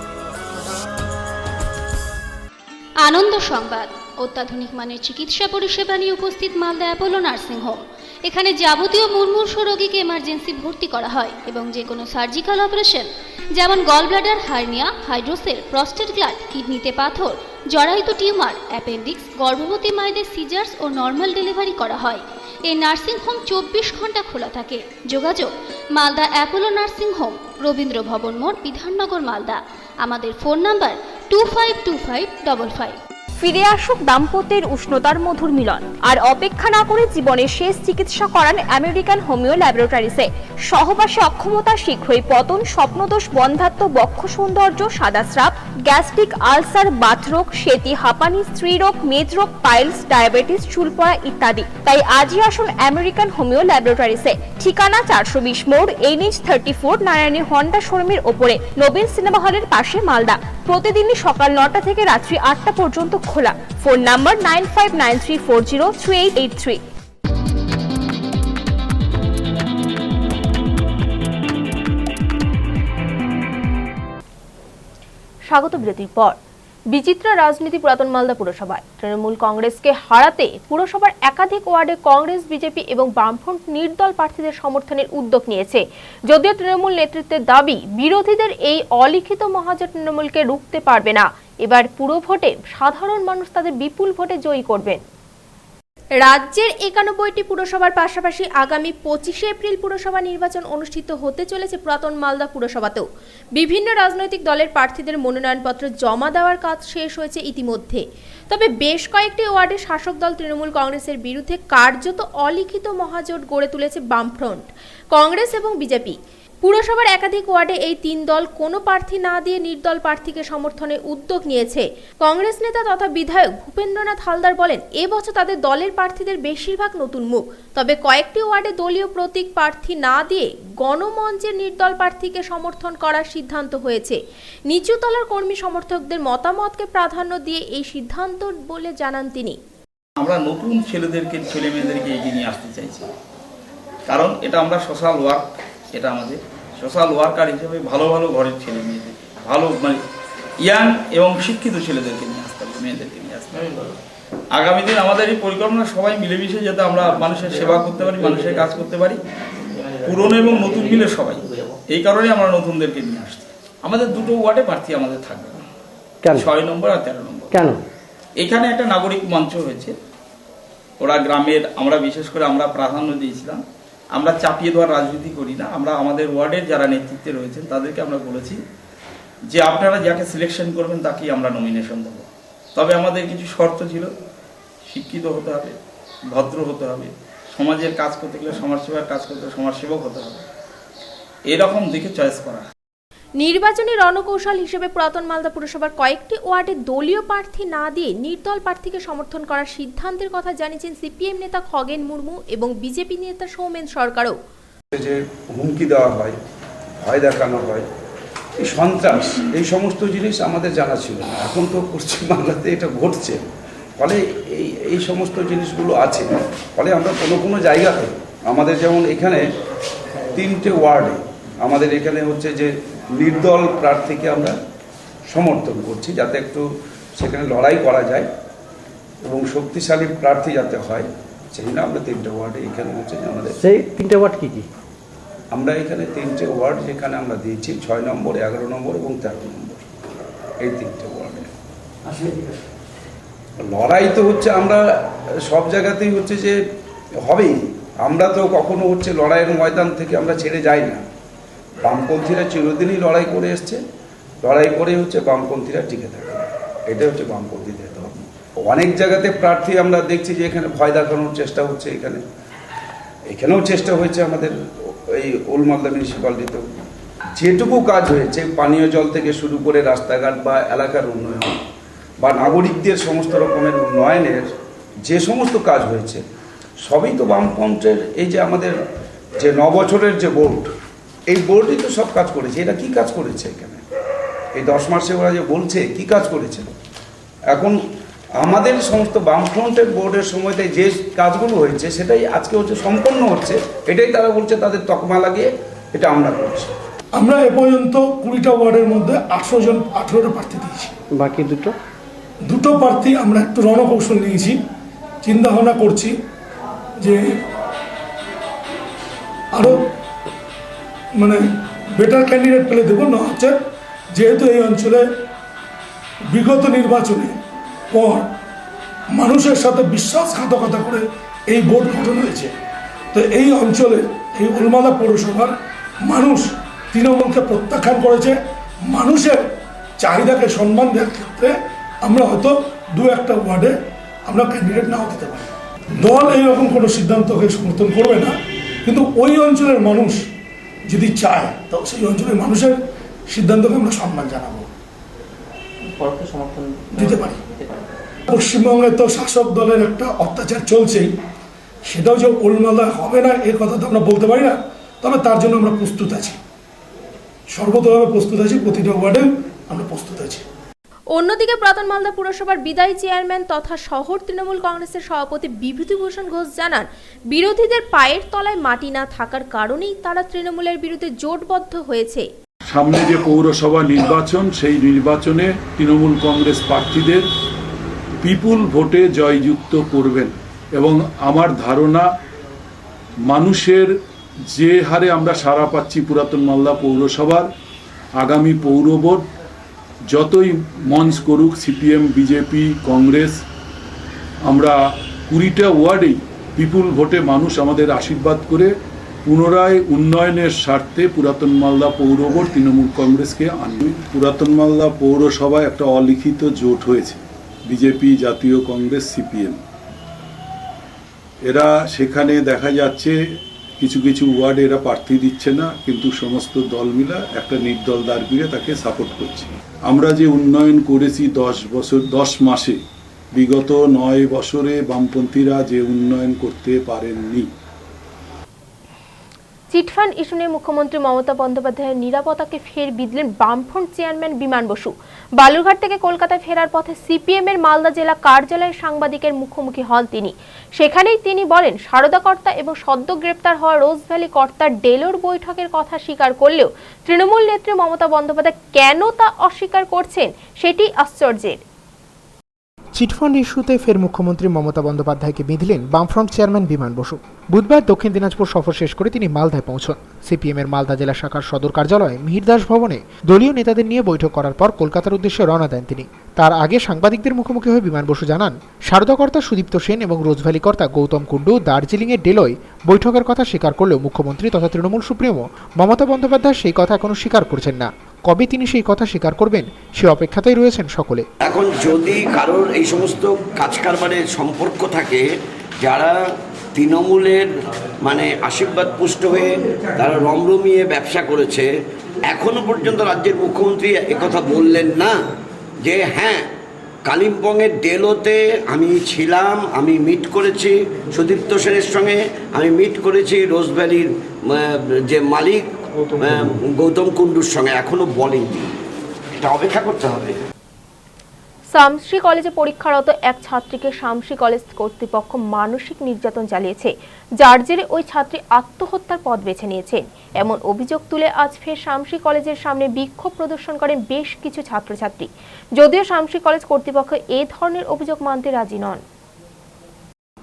S2: আনন্দ সংবাদ, অত্যাধুনিক মানের চিকিৎসা পরিষেবা নিয়ে উপস্থিত মালদা অ্যাপোলো নার্সিং হোম। এখানে যাবতীয় মুমূর্ষ রোগীকে এমার্জেন্সি ভর্তি করা হয় এবং যে কোনো সার্জিক্যাল অপারেশন যেমন gall bladder, hernia, hydrocele, prostate gland, কিডনিতে পাথর, জরায়ুতে টিউমার, অ্যাপেন্ডিক্স, গর্ভবতী মায়েদের সিজার্স ও নর্মাল ডেলিভারি করা হয়। এই নার্সিং হোম 24 ঘন্টা খোলা থাকে। যোগাযোগ Malda Apollo nursing home, Rabindra ভবন মোড়, বিধাননগর, মালদা। আমাদের ফোন নাম্বার 252555।
S1: ফিরে আসুক দাম্পত্যের উষ্ণতার মধুর মিলন। আর অপেক্ষা না করে জীবনের শেষ চিকিৎসা করান আমেরিকান হোমিও ল্যাবরেটরিসে। সহবাসে অক্ষমতা, শীঘ্রই পতন, স্বপ্নদোষ, বন্ধ্যাত্ব, বক্ষ সৌন্দর্য, সাদা স্রাব, গ্যাস্ট্রিক আলসার, বাতরোগ, সেতি, হাঁপানি, স্ত্রীরোগ, মেদরোগ, পাইলস, ডায়াবেটিস, চুল পড়া ইত্যাদি। তাই আজই আসুন আমেরিকান হোমিও ল্যাবরেটরিসে। ঠিকানা 420 মোড়, NH34, নারায়ণী হন্ডা শোরুমের ওপরে, নবীন সিনেমা হলের পাশে, মালদা। প্রতিদিনই সকাল 9টা থেকে রাত্রি 8টা পর্যন্ত খোলা। Phone number 9593403883। স্বাগত বিরতির পর। বিচিত্রা রাজনীতি পুরাতন মালদা পুরসভায়। তৃণমূল কংগ্রেসকে হারাতে পুরসভার একাধিক ওয়ার্ডে কংগ্রেস, বিজেপি এবং বামফ্রন্ট নির্দল প্রার্থীদের সমর্থনের উদ্যোগ নিয়েছে। যদিও তৃণমূল নেতৃত্বের দাবি, বিরোধীদের এই অলিখিত মহাজোট তৃণমূলকে রুখতে পারবে না। এবার পুরো ভোটে সাধারণ মানুষ তাদের বিপুল ভোটে জয়ী করবেন। রাজ্যের 91টি পুরসভার পাশাপাশি আগামী 25শে এপ্রিল পুরসভা নির্বাচন অনুষ্ঠিত হতে চলেছে পুরাতন মালদা পুরসভাতেও। বিভিন্ন রাজনৈতিক দলের প্রার্থীদের মনোনয়নপত্র জমা দেওয়ার কাজ শেষ হয়েছে ইতিমধ্যে। তবে বেশ কয়েকটি ওয়ার্ডে শাসক দল তৃণমূল কংগ্রেসের বিরুদ্ধে কার্যত অলিখিত মহাজোট গড়ে তুলেছে বামফ্রন্ট, কংগ্রেস এবং বিজেপি। পুরসভার একাধিক ওয়ার্ডে এই তিন দল কোনো প্রার্থী না দিয়ে নির্দল প্রার্থীকে সমর্থনের উদ্যোগ নিয়েছে। কংগ্রেস নেতা তথা বিধায়ক ভূপেন্দ্রনাথ হালদার বলেন, এবছর তাদের দলের প্রার্থীদের বেশিরভাগ নতুন মুখ। তবে কয়েকটি ওয়ার্ডে দলীয় প্রতীক প্রার্থী না দিয়ে গণমঞ্চের নির্দল প্রার্থীকে সমর্থন করার সিদ্ধান্ত হয়েছে। নিচুতলার কর্মী সমর্থকদের মতামতকে প্রাধান্য দিয়ে এই সিদ্ধান্ত বলে জানান তিনি।
S17: আমরা নতুন ছেলে মেয়েদেরকে এগিয়ে নিয়ে আসতে চাইছি, কারণ এটা আমরা সোশ্যাল ওয়ার্ক, এটা আমাদের সোশ্যাল ওয়ার্কার হিসেবে ভালো ভালো ঘরের ছেলে মেয়েদের, ভালো মানে ইয়াং এবং শিক্ষিত ছেলেদেরকে নিয়ে আসতে হবে, মেয়েদেরকে নিয়ে আসতে হবে। আগামী দিন আমাদের এই পরিকল্পনা সবাই মিলেমিশে যাতে আমরা মানুষের সেবা করতে পারি, মানুষের কাজ করতে পারি, পুরনো এবং নতুন মিলে সবাই। এই কারণে আমরা নতুনদেরকে নিয়ে আসছি। আমাদের দুটো ওয়ার্ডে প্রার্থী আমাদের থাকবে, 6 নম্বর আর 13 নম্বর। কেন? এখানে একটা নাগরিক মঞ্চ হয়েছে, ওরা গ্রামের, আমরা বিশেষ করে আমরা প্রাধান্য দিয়েছিলাম, আমরা চাপিয়ে দেওয়ার রাজনীতি করি না। আমরা আমাদের ওয়ার্ডের যারা নেতৃত্বে রয়েছেন তাদেরকে আমরা বলেছি যে আপনারা যাকে সিলেকশন করবেন তাকেই আমরা নমিনেশন দেবো। তবে আমাদের কিছু শর্ত ছিল, শিক্ষিত হতে হবে, ভদ্র হতে হবে, সমাজের কাজ করতে গেলে সমাজসেবার কাজ করতে সমাজসেবক হতে হবে, এরকম দিকে চয়েস করা।
S1: নির্বাচনী রণকৌশল হিসেবে পুরাতন মালদা পুরসভার কয়েকটি ওয়ার্ডে দলীয় প্রার্থী না দিয়ে নির্দল প্রার্থীকে সমর্থন করার সিদ্ধান্তের কথা জানিয়েছেন সিপিএম নেতা খগেন মুর্মু এবং বিজেপি নেতা সৌমেন সরকারও।
S6: যে হুমকি দেওয়া হয়, ভয় দেখানো হয়, এই সন্ত্রাস, এই সমস্ত জিনিস আমাদের জানা ছিল না। এখন তো পশ্চিমবাংলাতে এটা ঘটছে, ফলে এই সমস্ত জিনিসগুলো আছে। ফলে আমরা কোনো জায়গাতে আমাদের, যেমন এখানে 3টে ওয়ার্ডে আমাদের এখানে হচ্ছে যে নির্দল প্রার্থীকে আমরা সমর্থন করছি, যাতে একটু সেখানে লড়াই করা যায় এবং শক্তিশালী প্রার্থী যাতে হয়, সেই জন্য আমরা 3টে ওয়ার্ডে এখানে হচ্ছে যে আমাদের।
S9: সেই 3টে ওয়ার্ড কি কি?
S6: আমরা এখানে 3টে ওয়ার্ড যেখানে আমরা দিয়েছি 6 নম্বর, 11 নম্বর এবং 13 নম্বর, এই 3টে ওয়ার্ডে লড়াই তো হচ্ছে আমরা সব জায়গাতেই হচ্ছে যে হবেই। আমরা তো কখনো হচ্ছে লড়াইয়ের ময়দান থেকে আমরা ছেড়ে যাই না। বামপন্থীরা চিরদিনই লড়াই করে এসছে, লড়াই করে হচ্ছে বামপন্থীরা টিকে থাকে, এটা হচ্ছে বামপন্থীদের ধর্ম। অনেক জায়গাতে প্রার্থী আমরা দেখছি যে এখানে ভয় দেখানোর চেষ্টা হচ্ছে, এখানেও চেষ্টা হয়েছে আমাদের এই ওল্ড মালদা মিউনিসিপ্যালিটিতেও। যেটুকু কাজ হয়েছে, পানীয় জল থেকে শুরু করে রাস্তাঘাট বা এলাকার উন্নয়ন বা নাগরিকদের সমস্ত রকমের উন্নয়নের যে সমস্ত কাজ হয়েছে, সবই তো বামপন্থের। এই যে আমাদের যে 9 বছরের যে বোর্ড, এই বোর্ডই তো সব কাজ করেছে। এটা কি কাজ করেছে এখানে এই 10 মাসে ওরা যে বলছে কি কাজ করেছে? এখন আমাদের সমস্ত বামফ্রন্টের বোর্ডের সময়তে যে কাজগুলো হয়েছে সেটাই আজকে হচ্ছে সম্পন্ন হচ্ছে, এটাই তারা বলছে তাদের তকমা লাগিয়ে এটা আমরা করছি।
S18: আমরা এ পর্যন্ত 20টা ওয়ার্ডের মধ্যে 18টা প্রার্থী দিয়েছি।
S9: বাকি দুটো
S18: প্রার্থী আমরা একটু রণকৌশল নিয়েছি, চিন্তা ভাবনা করছি যে আরো মানে বেটার ক্যান্ডিডেট পেলে দেবো না। হচ্ছে যেহেতু এই অঞ্চলে বিগত নির্বাচনে পর মানুষের সাথে বিশ্বাসঘাতকতা করে এই ভোট গঠন হয়েছে, তো এই অঞ্চলে এই উলমালদা পৌরসভার মানুষ তৃণমূলকে প্রত্যাখ্যান করেছে। মানুষের চাহিদাকে সম্মান দেওয়ার ক্ষেত্রে আমরা হয়তো 2-1টা ওয়ার্ডে আমরা ক্যান্ডিডেট নাও দিতে পারি। দল এইরকম কোনো সিদ্ধান্তকে সমর্থন করবে না, কিন্তু ওই অঞ্চলের মানুষ যদি চায় তো সেই অঞ্চলের মানুষের সিদ্ধান্তকে আমরা সম্মান জানাবো, সমর্থন দিতে পারি। পশ্চিমবঙ্গে তো শাসক দলের একটা অত্যাচার চলছেই, সেটাও যে ওলমালদা হবে না এর কথা তো আমরা বলতে পারি না। তবে তার জন্য আমরা প্রস্তুত আছি, সর্বতভাবে প্রস্তুত আছি, প্রতিটা ওয়ার্ডে আমরা প্রস্তুত আছি।
S1: অন্যদিকে পুরাতন মালদা পুরসভার বিদায়ী চেয়ারম্যান তথা শহর তৃণমূল কংগ্রেসের সভাপতি বিভূতিভূষণ ঘোষ জানান, বিরোধীদের পায়ের তলায় মাটি না থাকার কারণেই তারা তৃণমূলের বিরুদ্ধে জোটবদ্ধ হয়েছে।
S19: সামনে যে পৌরসভা নির্বাচন, সেই নির্বাচনে তৃণমূল কংগ্রেস প্রার্থীদের বিপুল ভোটে জয়যুক্ত করবেন এবং আমার ধারণা মানুষের যে হারে আমরা সাড়া পাচ্ছি পুরাতন মালদা পৌরসভার, আগামী পৌর ভোট যতই মঞ্চ করুক সিপিএম, বিজেপি, কংগ্রেস, আমরা 20টা ওয়ার্ডেই পিপুল ভোটে মানুষ আমাদের আশীর্বাদ করে পুনরায় উন্নয়নের স্বার্থে পুরাতন মালদা পৌর বোর্ড তৃণমূল কংগ্রেসকে আনবে। পুরাতন মালদা পৌরসভায় একটা অলিখিত জোট হয়েছে, বিজেপি, জাতীয় কংগ্রেস, সিপিএম। এরা সেখানে দেখা যাচ্ছে কিছু কিছু ওয়ার্ডে এরা প্রার্থী দিচ্ছে না, কিন্তু সমস্ত দল মিলে একটা নির্দল দাঁড় করিয়ে তাকে সাপোর্ট করছে। আমরা যে উন্নয়ন করেছি 10 মাসে, বিগত 9 বছরে বামপন্থীরা যে উন্নয়ন করতে পারেননি।
S1: চিটফান্ড ইস্যু নিয়ে মুখ্যমন্ত্রী মমতা বন্দ্যোপাধ্যায়ের নিরাপত্তাকে ফের বিঁধলেন বামফ্রন্ট চেয়ারম্যান বিমান বসু। বালুরঘাট থেকে কলকাতায় ফেরার পথে সিপিএম এর মালদা জেলা কার্যালয়ে সাংবাদিকের মুখোমুখি হন তিনি। সেখানেই তিনি বলেন, সারদা কর্তা এবং সদ্য গ্রেপ্তার হওয়া রোজ ভ্যালি কর্তার ডেলোর বৈঠকের কথা স্বীকার করলেও তৃণমূল নেত্রী মমতা বন্দ্যোপাধ্যায় কেন তা অস্বীকার করছেন সেটি আশ্চর্যের।
S3: চিটফান্ড ইস্যুতে ফের মুখ্যমন্ত্রী মমতা বন্দ্যোপাধ্যায়কে বিঁধলেন বামফ্রন্ট চেয়ারম্যান বিমান বসু। বুধবার দক্ষিণ দিনাজপুর সফর শেষ করে তিনি মালদায় পৌঁছন। সিপিএম এর মালদা জেলা শাখার সদর কার্যালয়ে মিহিরদাস ভবনে দলীয় নেতাদের নিয়ে বৈঠক করার পর কলকাতার উদ্দেশ্যে রওনা দেন তিনি। তার আগে সাংবাদিকদের মুখোমুখি হয়ে বিমান বসু জানান, সারদা কর্তা সুদীপ্ত সেন এবং রোজভ্যালি কর্তা গৌতম কুণ্ডু দার্জিলিং এর ডেলোয় বৈঠকের কথা স্বীকার করলেও মুখ্যমন্ত্রী তথা তৃণমূল সুপ্রিমো মমতা বন্দ্যোপাধ্যায় সেই কথা এখনো স্বীকার করছেন না। কবে তিনি সেই কথা স্বীকার করবেন সে অপেক্ষাতেই রয়েছেন সকলে।
S20: এখন যদি কারোর এই সমস্ত কাজ কারবারের সম্পর্ক থাকে, যারা তৃণমূলের আশীর্বাদ পুষ্ট হয়ে তারা রমরমিয়ে ব্যবসা করেছে, এখনো পর্যন্ত রাজ্যের মুখ্যমন্ত্রী একথা বললেন না যে হ্যাঁ কালিম্পংয়ের ডেলোতে আমি ছিলাম, আমি মিট করেছি সুদীপ্ত সেনের সঙ্গে, আমি মিট করেছি রোজ ভ্যালির যে মালিক গৌতম কুণ্ডুর সঙ্গে, এখনো বলেনি। এটা অপেক্ষা করতে হবে।
S1: শামসি কলেজে পরীক্ষারত এক ছাত্রীকে শামসি কলেজ কর্তৃপক্ষ মানসিক নির্যাতন চালিয়েছে, যার জেরে ওই ছাত্রী আত্মহত্যার পথ বেছে নিয়েছেন। এমন অভিযোগ তুলে আজ ফের শামসি কলেজের সামনে বিক্ষোভ প্রদর্শন করেন বেশ কিছু ছাত্রছাত্রী। যদিও শামসি কলেজ কর্তৃপক্ষ এই ধরনের অভিযোগ মানতে রাজি নন।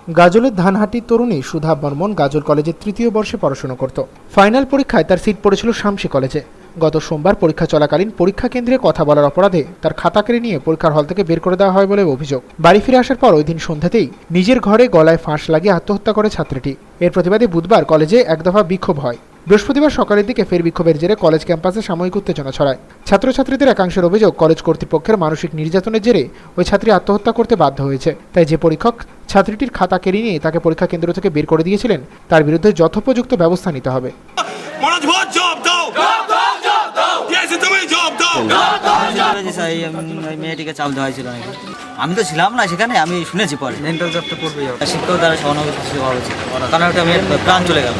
S3: গাজলের ধানহাটির তরুণী সুধা বর্মন গাজল কলেজের 3য় বর্ষে পড়াশোনা করত। ফাইনাল পরীক্ষায় তার সিট পড়েছিল শামসি কলেজে। গত সোমবার পরীক্ষা চলাকালীন পরীক্ষা কেন্দ্রে কথা বলার অপরাধে তার খাতা কেড়ে নিয়ে পরীক্ষার হল থেকে বের করে দেওয়া হয় বলে অভিযোগ। বাড়ি ফিরে আসার পর ওই দিন সন্ধ্যাতেই নিজের ঘরে গলায় ফাঁস লাগিয়ে আত্মহত্যা করে ছাত্রীটি। এর প্রতিবাদে বুধবার কলেজে এক দফা বিক্ষোভ হয়। বৃহস্পতিবার সকালের দিকে ফের বিক্ষোভের জেরে কলেজ ক্যাম্পাসে সাময়িক উত্তেজনা ছড়ায়। ছাত্রছাত্রীদের একাংশের অভিযোগ, কলেজ কর্তৃপক্ষের মানসিক নির্যাতনের জেরে ওই ছাত্রী আত্মহত্যা করতে বাধ্য হয়েছে। তাই যে পরীক্ষক ছাত্রীটির খাতা কেড়ে নিয়ে তাকে পরীক্ষা কেন্দ্র থেকে বের করে দিয়েছিলেন তার বিরুদ্ধে যথোপযুক্ত ব্যবস্থা নিতে হবে।
S21: মেয়েটিকে চাপ দেওয়া হয়েছিল নাকি, আমি তো ছিলাম না সেখানে, আমি শুনেছি পরে। মেন্টাল চাপ তো করবেই, শিক্ষক দ্বারা সহানুভূতি হওয়া উচিত, কারণ একটা মেয়ের প্রাণ চলে গেল।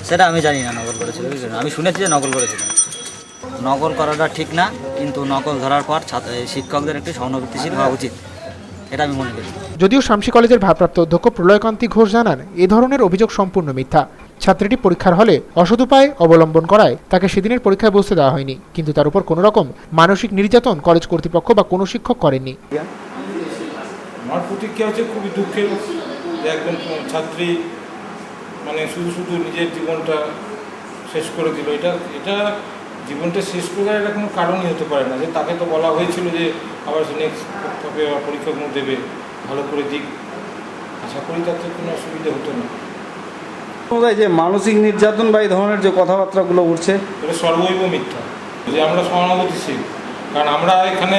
S21: সেটা আমি জানি না নকল করেছিল, আমি শুনেছি যে নকল করেছিল। নকল করাটা ঠিক না, কিন্তু নকল ধরার পর শিক্ষকদের একটি সহানুভূতিশীল হওয়া উচিত, এটা আমি মনে করি।
S3: যদিও শামসি কলেজের ভারপ্রাপ্ত অধ্যক্ষ প্রলয়কান্তি ঘোষ জানান, এ ধরনের অভিযোগ সম্পূর্ণ মিথ্যা। ছাত্রীটি পরীক্ষার হলে অসৎ উপায় অবলম্বন করায় তাকে সেদিনের পরীক্ষায় বসতে দেওয়া হয়নি, কিন্তু তার উপর কোনো রকম মানসিক নির্যাতন কলেজ কর্তৃপক্ষ বা কোনো শিক্ষক করেননি।
S22: আমার প্রতিক্রিয়া হচ্ছে খুবই দুঃখের যে একজন ছাত্রী শুধু নিজের জীবনটা শেষ করে দিল। এটা জীবনটা শেষ করে দেওয়ার এটা কোনো কারণই হতে পারে না। যে তাকে তো বলা হয়েছিল যে আবার সে নেক্সট পরীক্ষাগুলো দেবে, ভালো করে দিক, আশা করি তাতে কোনো অসুবিধা হতো না।
S23: যে মানসিক নির্যাতন বা এই ধরনের যে কথাবার্তাগুলো উঠছে,
S22: এটা সর্বৈব মিথ্যা। যে আমরা সহানুভূতিশীল, কারণ আমরা এখানে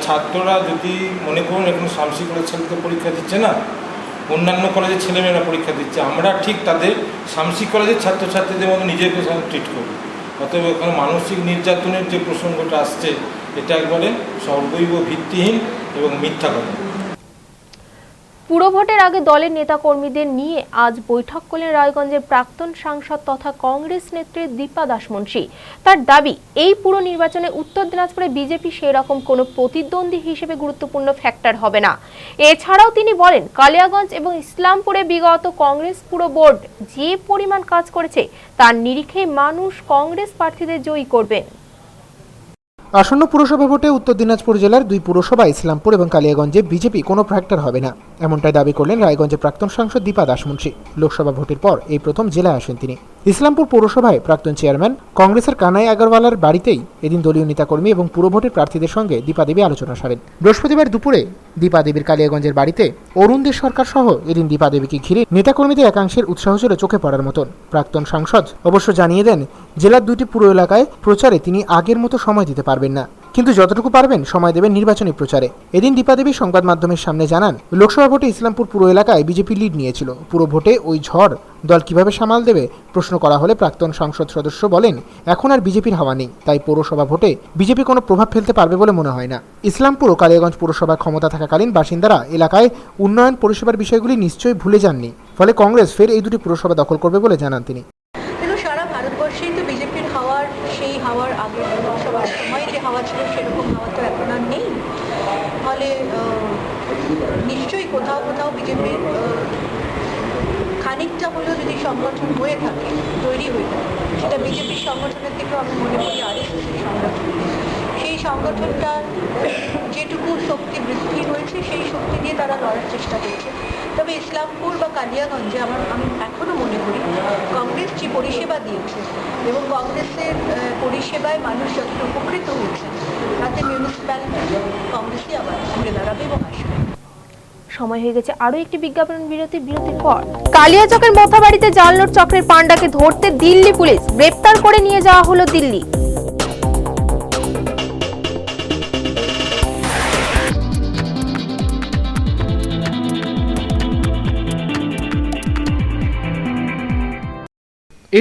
S22: ছাত্ররা যদি মনে করুন এখন শামসি কলেজ ছেলেদের পরীক্ষা দিচ্ছে না, অন্যান্য কলেজের ছেলেমেয়েরা পরীক্ষা দিচ্ছে, আমরা ঠিক তাদের শামসি কলেজের ছাত্রছাত্রীদের মতো নিজেকে ট্রিট করি। অতএব এখানে মানসিক নির্যাতনের যে প্রসঙ্গটা আসছে, এটা একবারে সর্বৈব ভিত্তিহীন এবং মিথ্যা কথা।
S1: পুরভোটের আগে দলের নেতাকর্মীদের নিয়ে আজ বৈঠক করলেন রায়গঞ্জের প্রাক্তন সাংসদ তথা কংগ্রেস নেত্রী দীপা দাসমুন্সী। তার দাবি, এই পুরো নির্বাচনে উত্তর দিনাজপুরে বিজেপি সেরকম কোনো প্রতিদ্বন্দ্বী হিসেবে গুরুত্বপূর্ণ ফ্যাক্টর হবে না। এছাড়াও তিনি বলেন, কালিয়াগঞ্জ এবং ইসলামপুরে বিগত কংগ্রেস পুরো বোর্ড যে পরিমাণ কাজ করেছে তার নিরিখে মানুষ কংগ্রেস প্রার্থীদের জয়ী করবেন।
S3: আসন্ন পুরসভা ভোটে উত্তর দিনাজপুর জেলার 2 পুরসভা ইসলামপুর এবং কালিয়াগঞ্জে বিজেপি কোনো ফ্যাক্টর হবে না, এমনটাই দাবি করলেন রায়গঞ্জের প্রাক্তন সাংসদ দীপা দাসমুন্সী। লোকসভা ভোটের পর এই প্রথম জেলায় আসেন তিনি। ইসলামপুর পৌরসভায় প্রাক্তন চেয়ারম্যান কংগ্রেসের কানাই আগরওয়ালার বাড়িতেই এদিন দলীয় নেতাকর্মী এবং পুরভোটের প্রার্থীদের সঙ্গে দীপা দেবী আলোচনা সারেন। বৃহস্পতিবার দুপুরে দীপা দেবীর কালিয়াগঞ্জের বাড়িতে অরুণ দে সরকার সহ এদিন দীপা দেবীকে ঘিরে নেতাকর্মীদের একাংশের উৎসাহ ছিল চোখে পড়ার মতন। প্রাক্তন সাংসদ অবশ্য জানিয়ে দেন জেলার 2টি পুর এলাকায় প্রচারে তিনি আগের মতো সময় দিতে পারবেন না, কিন্তু যতটুকু পারবেন সময় দেবেন নির্বাচনী প্রচারে। এদিন দীপা দেবী সংবাদ মাধ্যমের সামনে জানান, লোকসভা ভোটে ইসলামপুর পুর এলাকায় বিজেপি লিড নিয়েছিল। পুরো ভোটে ওই ঝড় দল কিভাবে সামাল দেবে প্রশ্ন করা হলে প্রাক্তন সংসদ সদস্য বলেন, এখন আর বিজেপির হাওয়া নেই, তাই পৌরসভা ভোটে বিজেপি কোনো প্রভাব ফেলতে পারবে বলে মনে হয় না। ইসলামপুর ও কালিয়াগঞ্জ পুরসভার ক্ষমতা থাকাকালীন বাসিন্দারা এলাকায় উন্নয়ন পরিষেবার বিষয়গুলি নিশ্চয়ই ভুলে যাননি, ফলে কংগ্রেস ফের এই 2টি পুরসভা দখল করবে বলে জানান তিনি।
S10: কিন্তু সারা ভারতবর্ষেই তো বিজেপির হাওয়ার, সেই হাওয়ার আগে লোকসভার সময় যে হাওয়া ছিল সেরকম হাওয়া তো এখন আর নেই। ফলে নিশ্চয়ই কোথাও কোথাও বিজেপির খানিকটা হলেও যদি সংগঠন হয়ে থাকে, তৈরি হয়ে থাকে, সেটা বিজেপির সংগঠনের থেকেও আমি মনে করি আরএসএসের সংগঠন, সেই সংগঠনটার যেটুকু শক্তি বৃদ্ধি হয়েছে সেই শক্তি দিয়ে তারা লড়ার চেষ্টা করছে। তবে ইসলামপুর বা কালিয়াগঞ্জে আমি এখনও মনে করি কংগ্রেস যে পরিষেবা দিয়েছে এবং কংগ্রেসের পরিষেবায় মানুষ যতটা উপকৃত হয়েছে, তাতে মিউনিসিপ্যালিটি কংগ্রেসই আবার ঘুরে দাঁড়াবে এবং আসবে।
S1: সময় হয়ে গেছে আরো একটি বিরতির পর। কালিয়াচকের মথাবাড়িতে জাল নোট চক্রের পান্ডাকে ধরতে দিল্লি পুলিশ, গ্রেপ্তার করে নিয়ে যাওয়া হলো দিল্লি।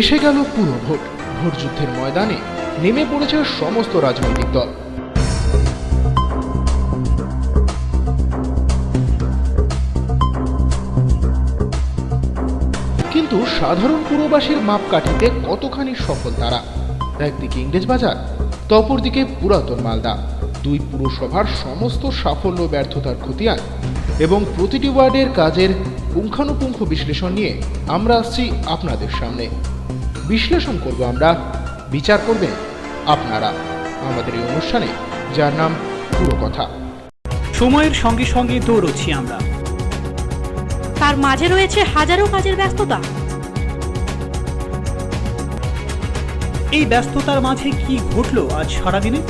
S3: এসে গেল পুরো ভোট। ভোট যুদ্ধের ময়দানে নেমে পড়েছে সমস্ত রাজনৈতিক দল। কিন্তু সাধারণ পুরবাসীর মাপকাঠিতে কতখানি সফল তারা? একদিকে ইংরেজবাজার, তো অপরদিকে পুরাতন মালদা, 2 পুরসভার সমস্ত সাফল্য ব্যর্থতার খতিয়ান এবং প্রতিটি ওয়ার্ডের কাজের পুঙ্খানুপুঙ্খ বিশ্লেষণ নিয়ে আমরা আসছি আপনাদের সামনে। বিশ্লেষণ করব আমরা, বিচার করবেন আপনারা আমাদের এই অনুষ্ঠানে, যার নাম পুরো কথা।
S9: সময়ের সঙ্গে সঙ্গে দৌড়চ্ছি আমরা,
S10: তার মাঝে রয়েছে হাজারো কাজের ব্যস্ততা।
S9: এই ব্যস্ততার মাঝে কি ঘটলো আজ সারাদিনে?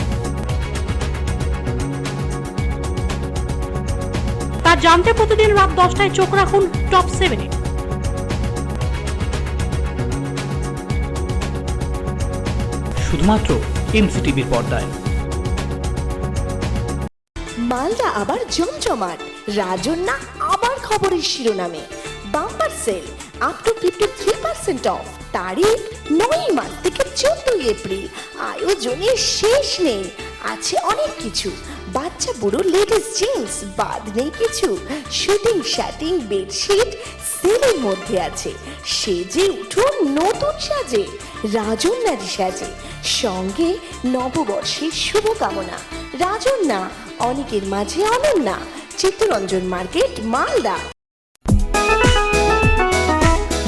S10: তা জানতে প্রতিদিন রাত 10টায় চোখ রাখুন টপ 7-এ।
S9: শুধুমাত্র এমসিটিভির পর্দায়।
S11: মালদা আবার জমজমাট, রাজন্যা আবার খবরের শিরোনামে। Bumper sale up to 53% off, তারিখ 9 মার্চ থেকে 14 এপ্রিল। আয়োজনের শেষ নেই, আছে অনেক কিছু, বাচ্চা বুড়ো লেডিস জেন্টস বাদ নেই কিছু। শুটিং শাটিং বেডশিট সেলের মধ্যে আছে, সেজে উঠুন নতুন সাজে, রাজন্যারি সাজে, সঙ্গে নববর্ষের শুভকামনা। রাজন্যা, অনেকের মাঝে Ananya, Chittaranjan market, Malda.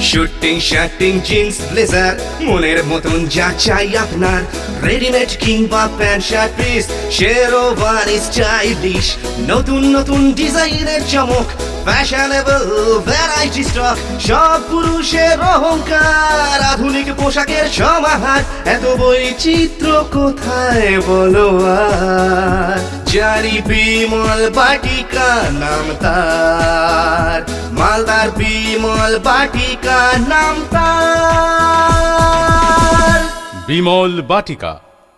S4: Shooting shirting jeans blazer, মনের মতন যা চাই আপনার, রেডিমেড কিংবা pant shirt piece, sherwani stylish, নতুন নতুন ডিজাইনের চমক, ফ্যাশনেবল ভ্যারাইটি স্টক, সব পুরুষের অহংকার, আধুনিক পোশাকের সমাহার, এত বৈচিত্র্য কোথায় বলো আর, জারি বিমল বাটিকা নাম তার, মালদার বিমল বাটিকা নাম তার।
S5: বিমল বাটিকা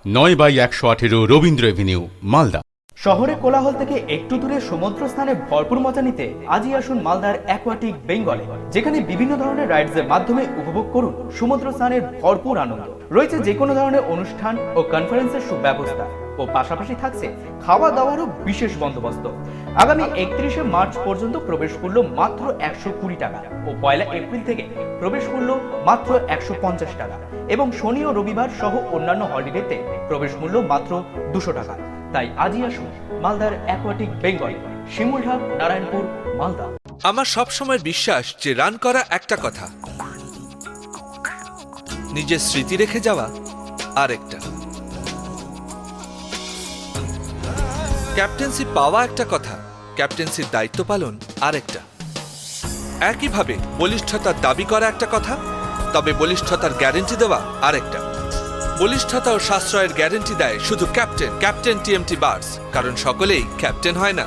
S5: 9/118 রবীন্দ্র এভিনিউ, মালদা।
S7: শহরে কোলাহল থেকে একটু দূরে সমুদ্র স্থানে ভরপুর মজা নিতে আজই আসুন মালদার অ্যাকোয়াটিক বেঙ্গলে, যেখানে বিভিন্ন ধরনের রাইডসের মাধ্যমে উপভোগ করুন সমুদ্র স্থানের ভরপুর আনন্দ। রয়েছে যে কোনো ধরনের অনুষ্ঠান ও কনফারেন্সের সুব্যবস্থা ও পাশাপাশি থাকছে খাওয়া দাওয়ারও বিশেষ বন্দোবস্ত। আগামী 31শে মার্চ পর্যন্ত প্রবেশ মূল্য মাত্র 120 টাকা ও 1 এপ্রিল থেকে প্রবেশ মূল্য মাত্র 150 টাকা এবং শনি ও রবিবার সহ অন্যান্য হলিডেতে প্রবেশ মূল্য মাত্র 200 টাকা। তাই আজই আসুন মালদার অ্যাকোয়াটিক বেঙ্গল, শিমুলহাট, নারায়ণপুর, মালদা।
S16: আমার সব সময় বিশ্বাস যে রান করা একটা কথা, নিজের স্মৃতি রেখে যাওয়া আরেকটা। ক্যাপ্টেন্সি পাওয়া একটা কথা, ক্যাপ্টেন্সির দায়িত্ব পালন আরেকটা। একইভাবে বলিষ্ঠতার দাবি করা একটা কথা, তবে বলিষ্ঠতার গ্যারেন্টি দেওয়া আরেকটা। বলিষ্ঠতা ও সাশ্রয়ের গ্যারেন্টি দেয় শুধু ক্যাপ্টেন টিএমটি বার্স, কারণ সকলেই ক্যাপ্টেন হয় না।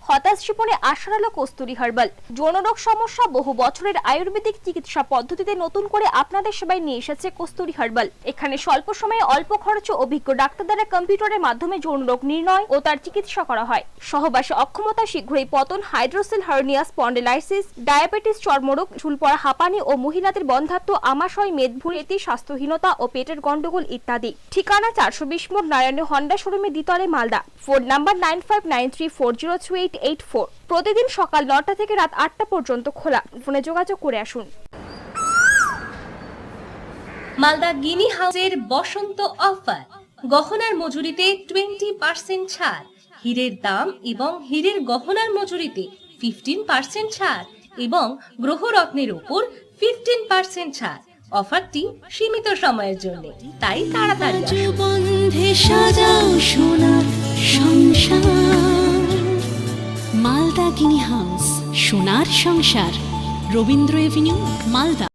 S1: হতাশ জীবনে আশার আলো কস্তুরী হার্বাল। যৌনরোগ সমস্যা বহু বছরের আয়ুর্বেদিক চিকিৎসা পদ্ধতিতে নতুন করে আপনাদের সেবায় নিয়ে এসেছে কস্তুরী হার্বাল। এখানে স্বল্প সময়ে অল্প খরচে অভিজ্ঞ ডাক্তার দ্বারা কম্পিউটারের মাধ্যমে যৌনরোগ নির্ণয় ও তার চিকিৎসা করা হয়। সহবাসে অক্ষমতা, শীঘ্রই পতন, হাইড্রোসেল হার্নিয়া, স্পন্ডিলাইসিস, ডায়াবেটিস, চর্মরোগ, চুল পড়া, হাঁপানি ও মহিলাদের বন্ধ্যাত্ব, আমাশয়, মেদভুঁড়ি, স্বাস্থ্যহীনতা ও পেটের গন্ডগোল ইত্যাদি। ঠিকানা 420 মোড়, নারায়ণ হন্ডা শোরুমে, দ্বিতলে, মালদা। Phone number 9593402884। প্রতিদিন সকাল 9টা থেকে রাত 8টা পর্যন্ত খোলা। ফোনে যোগাযোগ করে আসুন।
S8: মালদা গিনি হাউসের বসন্ত অফার। গহনার মজুরিতে 20% ছাড়, হীরের দাম এবং হীরের গহনার মজুরিতে 15% ছাড় এবং গ্রহরত্নের উপর 15% ছাড়। অফারটি সীমিত সময়ের জন্য, তাই তাড়াতাড়ি
S13: সাজাও সোনার সংসার। মালদা গিনি হাউস, সোনার সংসার, রবীন্দ্র এভিনিউ, মালদা।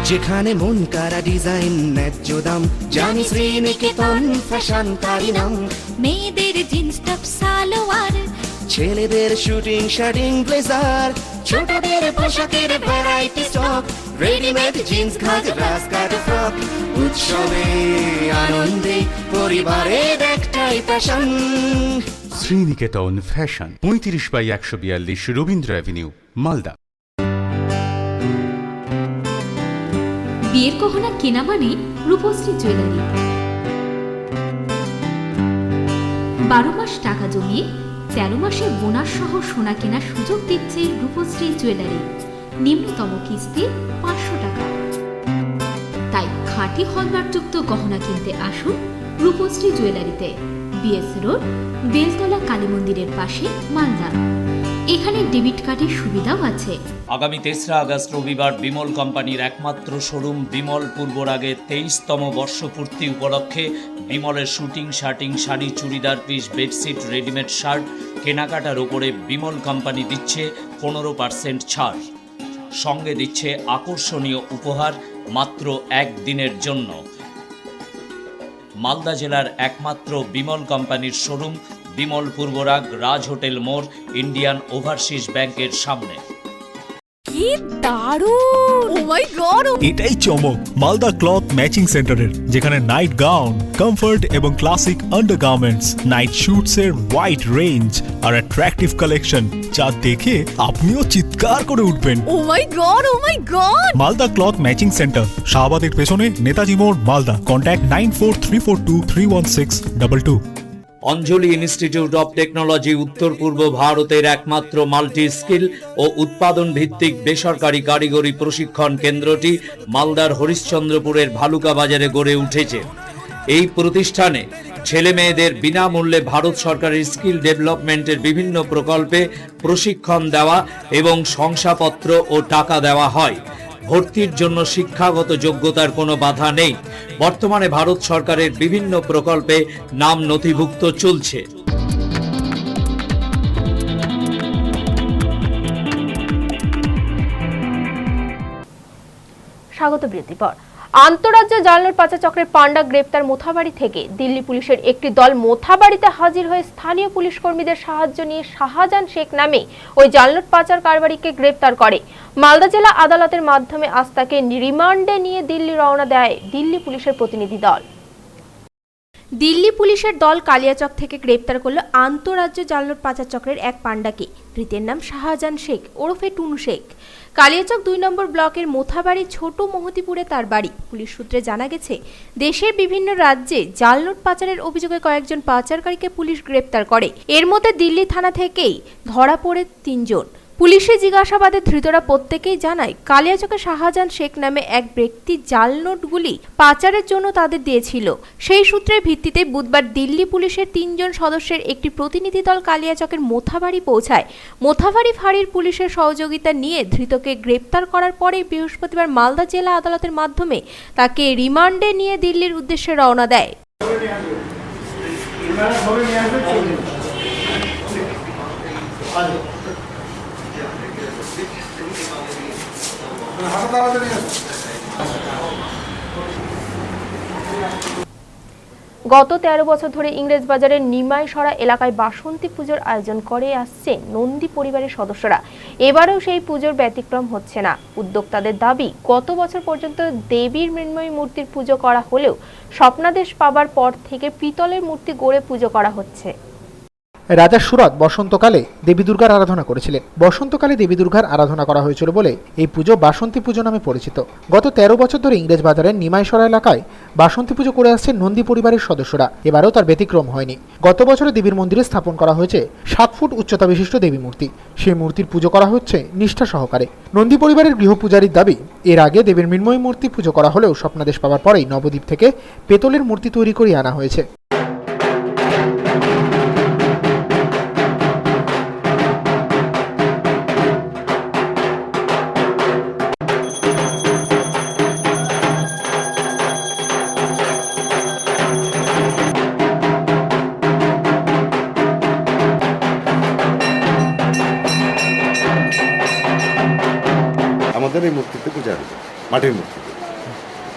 S4: যেখানে মন কারা ডিজাইন, ন্যায্য দাম, জানি শ্রীনিকেতন ফ্যাশনকারী নাম।
S13: মেয়েদের জিন্স টপ, সালোয়ার,
S4: ছেলেদের শুটিং শার্টিং ব্লেজার, ছোটদের পোশাকের ভ্যারাইটি স্টক, রেডিমেড জিন্স, ঘাগরা, স্কার্ট, ফ্রক। উৎসবে আনন্দে পরিবারের একটাই passion.
S5: Sriniketan fashion, 35/142 Rabindra Avenue, Malda.
S13: বিয়ের গহনা কেনা মানে রূপশ্রী জুয়েলারি। 12 মাস টাকা জমিয়ে 13 মাসে বোনাস সহ সোনা কেনার সুযোগ দিচ্ছে রূপশ্রী জুয়েলারি। নিম্নতম কিস্তি 500 টাকা। তাই খাঁটি হলমার্কযুক্ত গহনা কিনতে আসুন রূপশ্রী জুয়েলারিতে, বিএস রোড, বেলতলা কালী মন্দিরের পাশে, মালদা। এখানে ডেবিট কার্ডের সুবিধাও আছে।
S14: আগামী 3রা আগস্ট রবিবার বিমল কোম্পানির একমাত্র শোরুম বিমল পূর্বরাগের 23তম বর্ষপূর্তি উপলক্ষে বিমলের suiting, shirting, sari, churidar piece, bedsheet, readymade shirt কেনাকাটার উপরে বিমল কোম্পানি দিচ্ছে 15% ছাড়। সঙ্গে দিচ্ছে আকর্ষণীয় উপহার মাত্র একদিনের জন্য। মালদা জেলার একমাত্র বিমল কোম্পানির শোরুম বিমল পূর্বরাগ, রাজ হোটেল মোড়, ইন্ডিয়ান ওভারসিজ ব্যাংকের সামনে।
S13: কি দারুণ! Oh my god!
S24: এটাই চমক মালদা ক্লথ ম্যাচিং সেন্টারের, যেখানে নাইট গাউন, কমফর্ট এবং ক্লাসিক আন্ডারগার্মেন্টস, নাইট শুটস এর ওয়াইড রেঞ্জ আর অ্যাট্রাকটিভ কালেকশন, যা দেখে আপনিও চিৎকার করে উঠবেন।
S13: Oh my god! Oh my god!
S24: Malda cloth matching centre, শাহবাদের পেছনে, নেতাজি মোড়, Malda. Contact 9434231622।
S14: Anjali institute of technology উত্তর পূর্ব ভারতের একমাত্র মাল্টি স্কিল ও উৎপাদন ভিত্তিক বেসরকারি কারিগরি প্রশিক্ষণ কেন্দ্রটি মালদার হরিশ্চন্দ্রপুরের ভালুকা বাজারে গড়ে উঠেছে। এই প্রতিষ্ঠানে ছেলে মেয়েদের বিনামূল্যে ভারত সরকারের স্কিল ডেভেলপমেন্টের বিভিন্ন প্রকল্পে প্রশিক্ষণ দেওয়া এবং শংসাপত্র ও টাকা দেওয়া হয়। ভর্তির জন্য শিক্ষাগত যোগ্যতার কোনো বাধা নেই। বর্তমানে ভারত সরকারের বিভিন্ন প্রকল্পে নাম নথিভুক্ত চলছে।
S1: স্বাগত বিরতির পর। আন্তঃরাজ্য জালনোট পাচার চক্রের পান্ডা গ্রেপ্তার মোথাবাড়ি থেকে দিল্লি পুলিশের একটি দল মোথাবাড়িতে হাজির হয়ে স্থানীয় পুলিশ কর্মীদের সাহায্য নিয়ে শাহজাহান শেখ নামে ওই জালনোট পাচার কারবারিকে গ্রেপ্তার করে। মালদা জেলা আদালতের মাধ্যমে আজ তাকে রিমান্ডে নিয়ে দিল্লি রওনা দেয় দিল্লি পুলিশের প্রতিনিধি দল। দিল্লি পুলিশের দল কালিয়াচক থেকে গ্রেপ্তার করলো আন্তঃরাজ্য জালনোট পাচার চক্রের এক পান্ডাকে। ধৃতের নাম শাহজাহান শেখ ওরফে টুনু শেখ। কালিয়াচক 2 নম্বর ব্লকের মোথাবাড়ি ছোট মহতিপুরে তার বাড়ি। পুলিশ সূত্রে জানা গেছে, দেশের বিভিন্ন রাজ্যে জালনোট পাচারের অভিযোগে কয়েকজন পাচারকারীকে পুলিশ গ্রেপ্তার করে। এর মধ্যে দিল্লি থানা থেকেই ধরা পড়ে 3 জন। পুলিশের জিজ্ঞাসাবাদে ধৃতরা প্রত্যেকেই জানায়, কালিয়াচকে শাহজাহান শেখ নামে এক ব্যক্তি জাল নোটগুলি পাচারের জন্য তাদের দিয়েছিল। সেই সূত্রের ভিত্তিতে বুধবার দিল্লি পুলিশের 3 জন সদস্যের একটি প্রতিনিধি দল কালিয়াচকের মোথাবাড়ি পৌঁছায়। মোথাবাড়ি ফাঁড়ির পুলিশের সহযোগিতা নিয়ে ধৃতকে গ্রেপ্তার করার পরে বৃহস্পতিবার মালদা জেলা আদালতের মাধ্যমে তাকে রিমান্ডে নিয়ে দিল্লির উদ্দেশ্যে রওনা দেয়। গত ১৩ বছর ধরে ইংরেজ বাজারের নিমাইসরা এলাকায় বাসন্তী পুজোর আয়োজন করে আসছে নন্দী পরিবারের সদস্যরা। এবারেও সেই পুজোর ব্যতিক্রম হচ্ছে না। উদ্যোক্তাদের দাবি, গত বছর পর্যন্ত দেবীর মৃন্ময়ী মূর্তির পুজো করা হলেও স্বপ্নাদেশ পাবার পর থেকে পিতলের মূর্তি গড়ে পুজো করা হচ্ছে।
S3: রাজা সুরত বসন্তকালে দেবী দুর্গার আরাধনা করেছিলেন। বসন্তকালে দেবী দুর্গার আরাধনা করা হয়েছিল বলে এই পুজো বাসন্তী পুজো নামে পরিচিত। গত ১৩ বছর ধরে ইংরেজ বাজারের নিমাইসরা এলাকায় বাসন্তী পুজো করে আসছে নন্দী পরিবারের সদস্যরা। এবারেও তার ব্যতিক্রম হয়নি। গত বছরে দেবীর মন্দিরে স্থাপন করা হয়েছে ৭ ফুট উচ্চতা বিশিষ্ট দেবী মূর্তি। সেই মূর্তির পুজো করা হচ্ছে নিষ্ঠা সহকারে। নন্দী পরিবারের গৃহপূজারীর দাবি, এর আগে দেবীর মৃন্ময়ী মূর্তি পুজো করা হলেও স্বপ্নাদেশ পাওয়ার পরেই নবদ্বীপ থেকে পেতলের মূর্তি তৈরি করে আনা হয়েছে।
S2: আমাদের এই মূর্তিতে পূজা হলো, মাটির মূর্তিতে।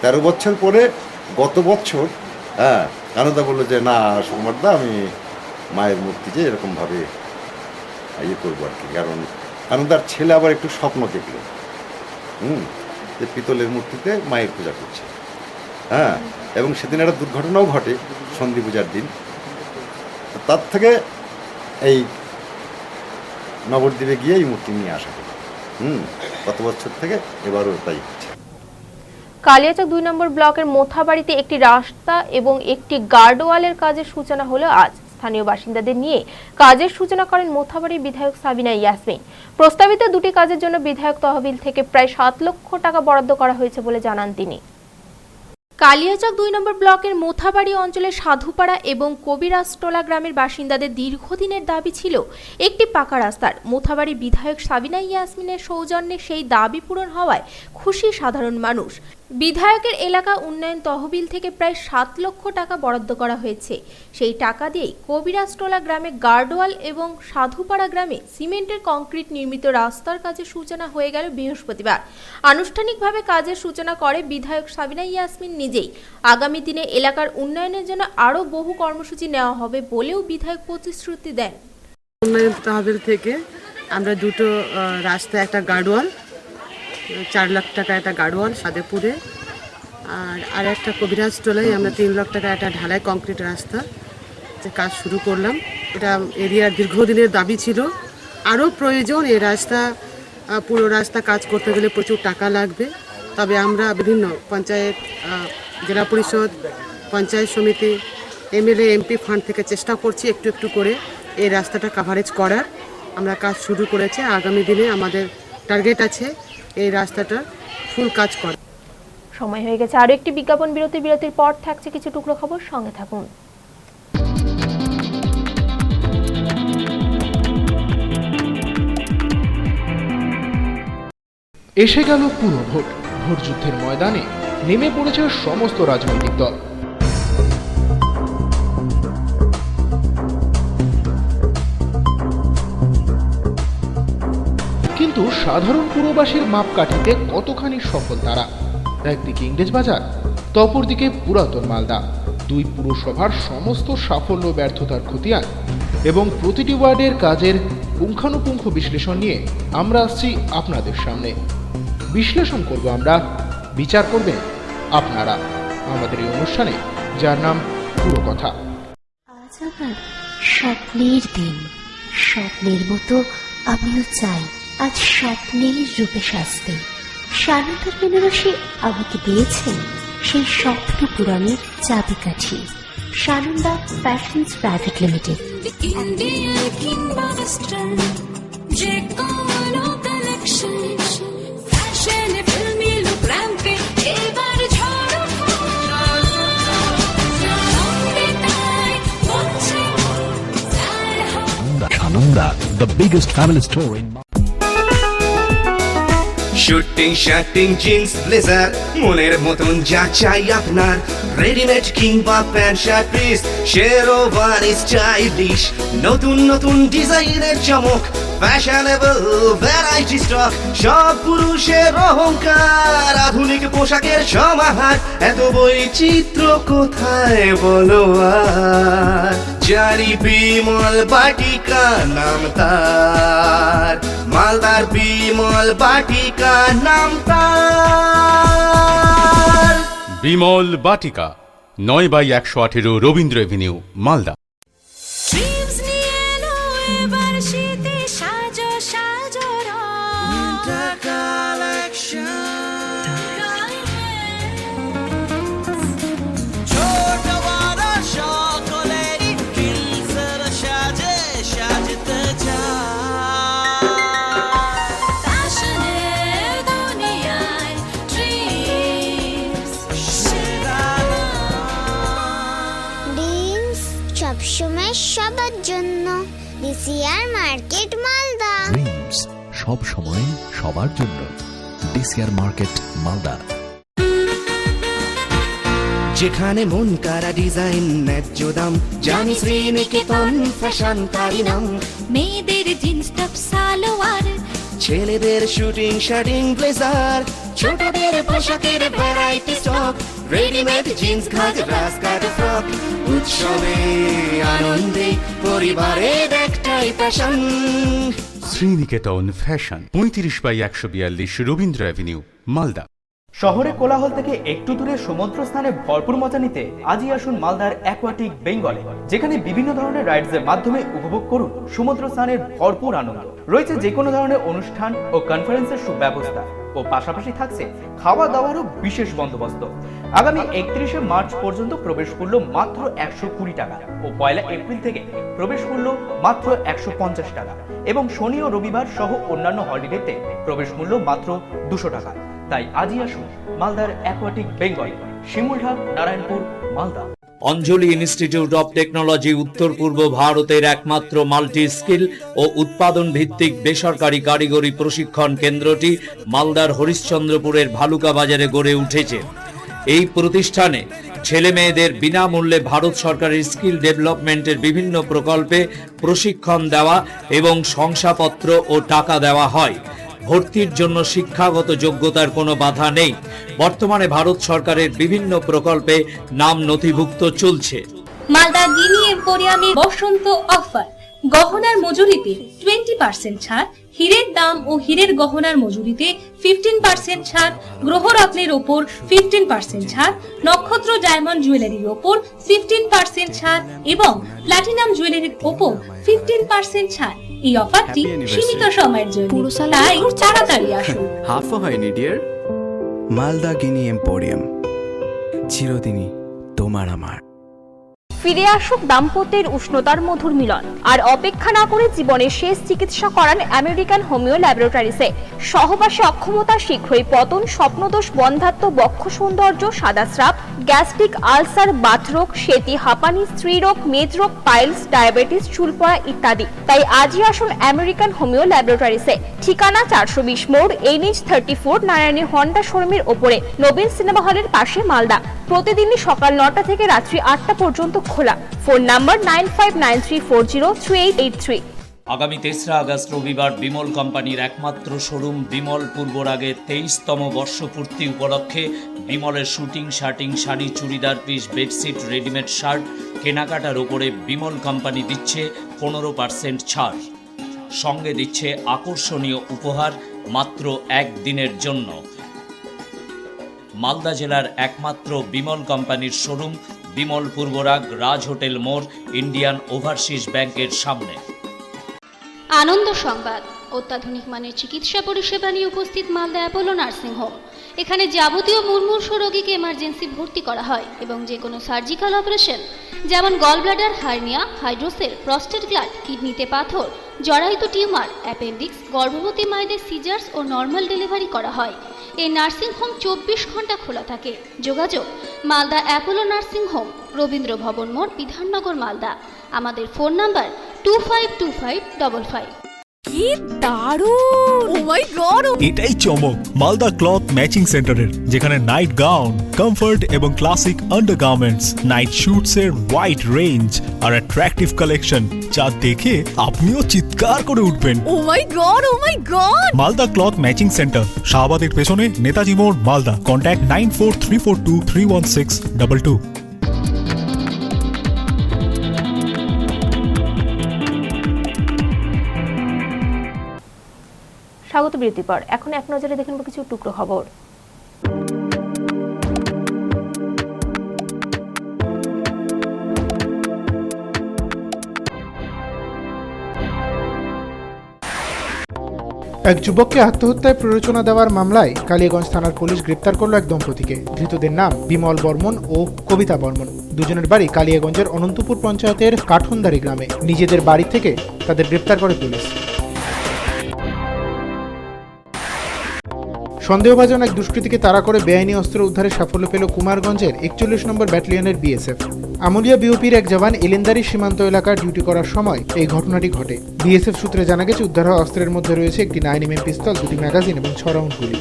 S2: ১৩ বছর পরে গত বছর আনন্দা বললো যে না সোমবারদা আমি মায়ের মূর্তি যে এরকমভাবে ইয়ে করবো আর কি। কারণ আনন্দার ছেলে আবার একটু স্বপ্ন দেখলো যে পিতলের মূর্তিতে মায়ের পূজা করছে। এবং সেদিন একটা দুর্ঘটনাও ঘটে সন্ধি পূজার দিন। তার থেকে এই নবদ্বীপে গিয়ে এই মূর্তি নিয়ে আসা হলো। গত বছর থেকে এবারও তাই হচ্ছে।
S1: কালিয়াচক ২ নম্বর ব্লকের মোথাবাড়িতে একটি রাস্তা এবং একটি গার্ডওয়ালের কাজের সূচনা হলো আজ। স্থানীয় বাসিন্দাদের নিয়ে কাজের সূচনা করেন মোথাবাড়ি বিধায়ক সাবিনা ইয়াসমিন। প্রস্তাবিত দুটি কাজের জন্য বিধায়ক তহবিল থেকে প্রায় ৭ লক্ষ টাকা বরাদ্দ করা হয়েছে বলে জানান তিনি। কালিয়াচক ২ নম্বর ব্লকের মোথাবাড়ি অঞ্চলের সাধুপাড়া এবং কবিরাজটোলা গ্রামের বাসিন্দাদের দীর্ঘদিনের দাবি ছিল একটি পাকা রাস্তার। মোথাবাড়ি বিধায়ক সাবিনা ইয়াসমিনের সৌজন্যে সেই দাবি পূরণ হওয়ায় খুশি সাধারণ মানুষ। বিধায়কের এলাকা উন্নয়ন তহবিল থেকে প্রায় ৭ লক্ষ টাকা বরাদ্দ করা হয়েছে। সেই টাকা দিয়েই কবিরাজটোলা গ্রামে গার্ডওয়াল এবং সাধুপাড়া গ্রামে সিমেন্টের কংক্রিট নির্মিত রাস্তার কাজের সূচনা হয়ে গেল বৃহস্পতিবার। আনুষ্ঠানিকভাবে কাজের সূচনা করে বিধায়ক সাবিনা ইয়াসমিন নিজেই। আগামী দিনে এলাকার উন্নয়নের জন্য আরও বহু কর্মসূচি নেওয়া হবে বলেও বিধায়ক প্রতিশ্রুতি দেন।
S12: উন্নয়ন তহবিল থেকে আমরা দুটো রাস্তা, একটা গার্ডওয়াল ৪ লাখ টাকা একটা গার্ডওয়াল সাদেপুরে, আর একটা কবিরাজটোলায় আমরা ৩ লাখ টাকা একটা ঢালাই কংক্রিট রাস্তা কাজ শুরু করলাম। এটা এরিয়ার দীর্ঘদিনের দাবি ছিল। আরও প্রয়োজন, এই রাস্তা পুরো রাস্তা কাজ করতে গেলে প্রচুর টাকা লাগবে। তবে আমরা বিভিন্ন পঞ্চায়েত, জেলা পরিষদ, পঞ্চায়েত সমিতি, এমএলএ এমপি ফান্ড থেকে চেষ্টা করছি একটু একটু করে এই রাস্তাটা কাভারেজ করার। আমরা কাজ শুরু করেছি। আগামী দিনে আমাদের টার্গেট আছে এই রাস্তাটা ফুল কাজ করা।
S1: সময় হয়ে গেছে আরো একটি বিজ্ঞাপন বিরতি। বিরতির পর থাকছে কিছু টুকরো খবর, সঙ্গে থাকুন।
S3: এসে গেল পুরো ভোট। ভোট যুদ্ধের ময়দানে নেমে পড়েছে সমস্ত রাজনৈতিক দল। কিন্তু সাধারণ পুরবাসীর মাপকাঠিতে কতখানি সফল তারা? একদিকে ইংরেজ বাজার, তো অপরদিকে পুরাতন মালদা। দুই পুরসভার সমস্ত সাফল্য ব্যর্থতার খতিয়ান এবং প্রতিটি ওয়ার্ডের কাজের পুঙ্খানুপুঙ্খ বিশ্লেষণ নিয়ে আমরা আসছি আপনাদের সামনে। বিশ্লেষণ করব আমরা, বিচার করবেন আপনারা আমাদের এই অনুষ্ঠানে, যার নাম পুরো কথা।
S15: আজ আমার স্বপ্নের দিন, স্বপ্নের মতো আমিও চাই আজ স্বপ্নের রূপে সাজতে। সানন্দার বেনারসি আমাকে দিয়েছেন সেই স্বপ্ন পূরণের চাবিকাঠি। Sananda fashions private limited.
S24: Sananda, the biggest family store in
S4: suiting shirting jeans blazer মনের মতন যা চাই আপনার, রেডিমেড কিংবা pant shirt piece, sherwani stylish, নতুন নতুন ডিজাইনের চমক, ফ্যাশনেবল ভ্যারাইটি স্টক, সব পুরুষের অহংকার, আধুনিক পোশাকের সমাহার, এত বৈচিত্র্য কোথায় বলো আর। জারি বিমল বাটিকা নাম তার, মালদার বিমল বাটিকা নাম তার।
S5: বিমল বাটিকা 9/118 রবীন্দ্র এভিনিউ, মালদা।
S6: সবসময় সবার জন্য, ডিসিআর মার্কেট মালদা।
S17: ড্রিমস সব সময় সবার জন্য, ডিসিআর মার্কেট মালদা।
S4: যেখানে মন কারা ডিজাইন ন্যায্য দাম, জানি শ্রীনিকেতন ফ্যাশন কারি নাম।
S6: মেয়েদের জিন্স টপ সালোয়ার,
S4: ছেলেদের শুটিং শার্টিং ব্লেজার, ছোটদের পোশাকের ভ্যারাইটি স্টক, রেডিমেড জিন্স ঘাগরা স্কার্ট ফ্রক। উৎসবে আনন্দে পরিবারের একটাই fashion,
S5: Sriniketan fashion, 35/142 Rabindra Avenue, Malda.
S7: শহরে কোলাহল থেকে একটু দূরে সমুদ্র স্থানে ভরপুর মজা নিতে আজই আসুন মালদার অ্যাকোয়াটিক বেঙ্গলে, যেখানে বিভিন্ন ধরনের রাইডসের মাধ্যমে উপভোগ করুন সমুদ্র স্থানের ভরপুর আনন্দ। রয়েছে যে কোনো ধরনের অনুষ্ঠান ও কনফারেন্সের সুব্যবস্থা ও পাশাপাশি থাকছে খাওয়া দাওয়ারও বিশেষ বন্দোবস্ত। আগামী 31শে মার্চ পর্যন্ত প্রবেশ মূল্য মাত্র 120 টাকা ও 1 এপ্রিল থেকে প্রবেশ মূল্য মাত্র 150 টাকা এবং শনি ও রবিবার সহ অন্যান্য হলিডেতে প্রবেশ মূল্য মাত্র 200 টাকা। তাই আজই আসুন মালদার aquatic Bengal, Shimuldhak, Narayanpur, Malda.
S14: Anjali institute of technology উত্তর পূর্ব ভারতের একমাত্র মাল্টি স্কিল ও উৎপাদন ভিত্তিক বেসরকারি কারিগরি প্রশিক্ষণ কেন্দ্রটি মালদার হরিশ্চন্দ্রপুরের ভালুকা বাজারে গড়ে উঠেছে। এই প্রতিষ্ঠানে ছেলে মেয়েদের বিনামূল্যে ভারত সরকারের স্কিল ডেভেলপমেন্টের বিভিন্ন প্রকল্পে প্রশিক্ষণ দেওয়া এবং শংসাপত্র ও টাকা দেওয়া হয়। ভর্তির জন্য শিক্ষাগত যোগ্যতার কোনো বাধা নেই। বর্তমানে ভারত সরকারের বিভিন্ন প্রকল্পে নাম নথিভুক্ত চলছে।
S8: মালদা গিনি এম্পোরিয়ামে বসন্ত অফার, গহনার মজুরিতে 20% ছাড়, হীরের দাম ও হীরের গহনার মজুরিতে 15% ছাড়, গ্রহরত্নের ওপর 15% ছাড়, নক্ষত্র ডায়মন্ড জুয়েলারির ওপর 15% ছাড় এবং প্লাটিনাম জুয়েলারির ওপর 15% ছাড়। এই অফারটি সীমিত সময়ের জন্য, তাই তাড়াতাড়ি আসুন।
S18: হাফও হয়নি ডিয়ার। মালদা গিনি এম্পোরিয়াম, চিরদিনই তোমার আমার।
S1: ফিরে আসুক দাম্পত্যের উষ্ণতার মধুর মিলন, আর অপেক্ষা না করে জীবনের শেষ চিকিৎসা করান আমেরিকান হোমিও ল্যাবরেটরিজে। সহবাসে অক্ষমতা, শীঘ্রই পতন, স্বপ্নদোষ, বন্ধ্যাত্ব, বক্ষ সৌন্দর্য, সাদা স্রাব, গ্যাস্ট্রিক আলসার, বাতরোগ, সেতি, হাঁপানি, স্ত্রীরোগ, মেদরোগ, পাইলস, ডায়াবেটিস, চুল পড়া ইত্যাদি। তাই আজই আসুন আমেরিকান হোমিও ল্যাবরেটরিজে। ঠিকানা 420 মোড়, NH34, নারায়ণী হন্ডা শোরুমের ওপরে, নবীন সিনেমা হলের পাশে, মালদা। প্রতিদিনই সকাল 9টা থেকে রাত্রি 8টা পর্যন্ত খোলা। Phone number 9593403883।
S14: আগামী 3রা আগস্ট রবিবার বিমল কোম্পানির একমাত্র শোরুম বিমল পূর্বরাগের 23তম বর্ষপূর্তি উপলক্ষে বিমলের suiting, shirting, sari, churidar piece, bedsheet, readymade shirt কেনাকাটার উপরে বিমল কোম্পানি দিচ্ছে 15% ছাড়। সঙ্গে দিচ্ছে আকর্ষণীয় উপহার মাত্র একদিনের জন্য। মালদা জেলার একমাত্র বিমল কোম্পানির শোরুম বিমল পূর্বরাগ, রাজ হোটেল মোড়, ইন্ডিয়ান ওভারসিজ ব্যাংকের সামনে।
S13: আনন্দ সংবাদ, অত্যাধুনিক মানের চিকিৎসা পরিষেবা নিয়ে উপস্থিত মালদা অ্যাপোলো নার্সিং হোম। এখানে যাবতীয় মুমূর্ষ রোগীকে এমার্জেন্সি ভর্তি করা হয় এবং যে কোনো সার্জিক্যাল অপারেশন যেমন gallbladder, hernia, hydrocele, prostate gland, কিডনিতে পাথর, জরায়ুতে টিউমার, অ্যাপেন্ডিক্স, গর্ভবতী মায়েদের সিজার্স ও নর্মাল ডেলিভারি করা হয়। এই নার্সিং হোম 24 ঘন্টা খোলা থাকে। যোগাযোগ Malda Apollo nursing home, Rabindra ভবন মোড়, বিধাননগর, মালদা। আমাদের ফোন নাম্বার 252555।
S19: কি কি দারুণ! Oh my god!
S24: এটাই চমক মালদা ক্লথ ম্যাচিং সেন্টারের, যেখানে নাইট গাউন, কমফর্ট এবং ক্লাসিক আন্ডারগার্মেন্টস, নাইট শুটস এর ওয়াইড রেঞ্জ আর অ্যাট্রাকটিভ কালেকশন, যা দেখে আপনিও চিৎকার করে উঠবেন।
S19: Oh my god! Oh my god!
S24: Malda cloth matching centre, শাহবাদের পেছনে, নেতাজি মোড়, মালদা। কন্ট্যাক্ট 9434231622।
S1: স্বাগত বিরতির পর এখন এক নজরে দেখে নেব কিছু টুকরো খবর।
S3: এক যুবককে আত্মহত্যায় প্ররোচনা দেওয়ার মামলায় কালিয়াগঞ্জ থানার পুলিশ গ্রেপ্তার করল এক দম্পতিকে। ধৃতদের নাম বিমল বর্মন ও কবিতা বর্মন। দুজনের বাড়ি কালিয়াগঞ্জের অনন্তপুর পঞ্চায়েতের কাঠনদারি গ্রামে। নিজেদের বাড়ি থেকে তাদের গ্রেপ্তার করে পুলিশ। সন্দেহভাজন এক দুষ্কৃতীকে তাড়া করে বেআইনি অস্ত্র উদ্ধারে সাফল্য পেল কুমারগঞ্জের 41 নম্বর ব্যাটালিয়নের বিএসএফ। আমুলিয়া বিওপির এক জওয়ান এলেন্দারি সীমান্ত এলাকার ডিউটি করার সময় এই ঘটনাটি ঘটে। বিএসএফ সূত্রে জানা গেছে, উদ্ধার হওয়া অস্ত্রের মধ্যে রয়েছে একটি 9mm পিস্তল, 2টি ম্যাগাজিন এবং 6 রাউন্ড গুলি।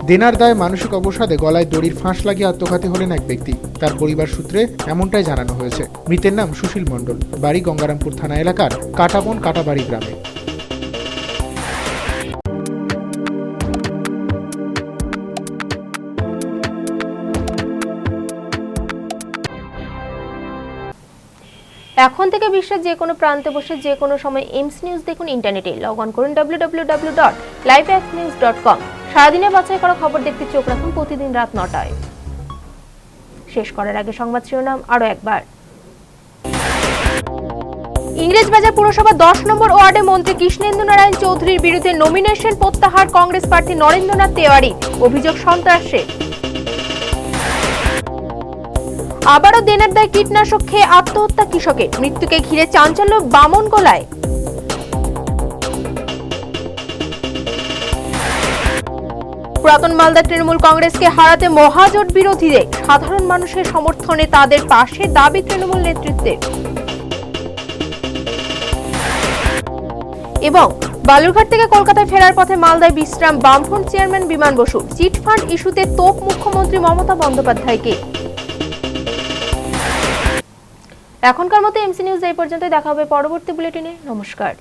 S3: দেনার দায়ে মানসিক অবসাদে গলায় দড়ির ফাঁস লাগিয়ে আত্মঘাতী হলেন এক ব্যক্তি। তার পরিবার সূত্রে এমনটাই জানানো হয়েছে। মৃতের নাম সুশীল মণ্ডল, বাড়ি গঙ্গারামপুর থানা এলাকার কাটাবন কাটাবাড়ি গ্রামে।
S1: এখন থেকে বিশ্বের যে কোনো প্রান্তে বসে যে কোনো সময় এমস নিউজ দেখুন ইন্টারনেটে। লগ অন করুন www.liveaxnews.com। সারাদিনে বাছাই করা খবর দেখতে চোখ রাখুন প্রতিদিন রাত 9টায়। শেষ করার আগে সংবাদ শিরোনাম আরো একবার। ইংরেজবাজার পুরসভা 10 নম্বর ওয়ার্ডে মন্ত্রী কৃষ্ণেন্দু নারায়ণ চৌধুরীর বিরুদ্ধে নমিনেশন প্রত্যাহার কংগ্রেস প্রার্থী নরেন্দ্রনাথ তেওয়ারি। অভিযোগ সন্ত্রাসে। আবারও দেনার দায় কীটনাশক খেয়ে আত্মহত্যা কৃষকের। মৃত্যুকে ঘিরে চাঞ্চল্য বামনগোলায়। পুরাতন মালদা তৃণমূল কংগ্রেসকে হারাতে মহাজোট বিরোধীদের। সাধারণ মানুষের সমর্থনে তাদের পাশে দাবি তৃণমূল নেতৃত্বের। এবং বালুরঘাট থেকে কলকাতায় ফেরার পথে মালদায় বিশ্রাম বামফ্রন্ট চেয়ারম্যান বিমান বসু। চিটফান্ড ইস্যুতে তোপ মুখ্যমন্ত্রী মমতা বন্দ্যোপাধ্যায়কে। এখনকার মতো এমসি নিউজ এই পর্যন্ত। দেখা হবে পরবর্তী বুলেটিনে। নমস্কার।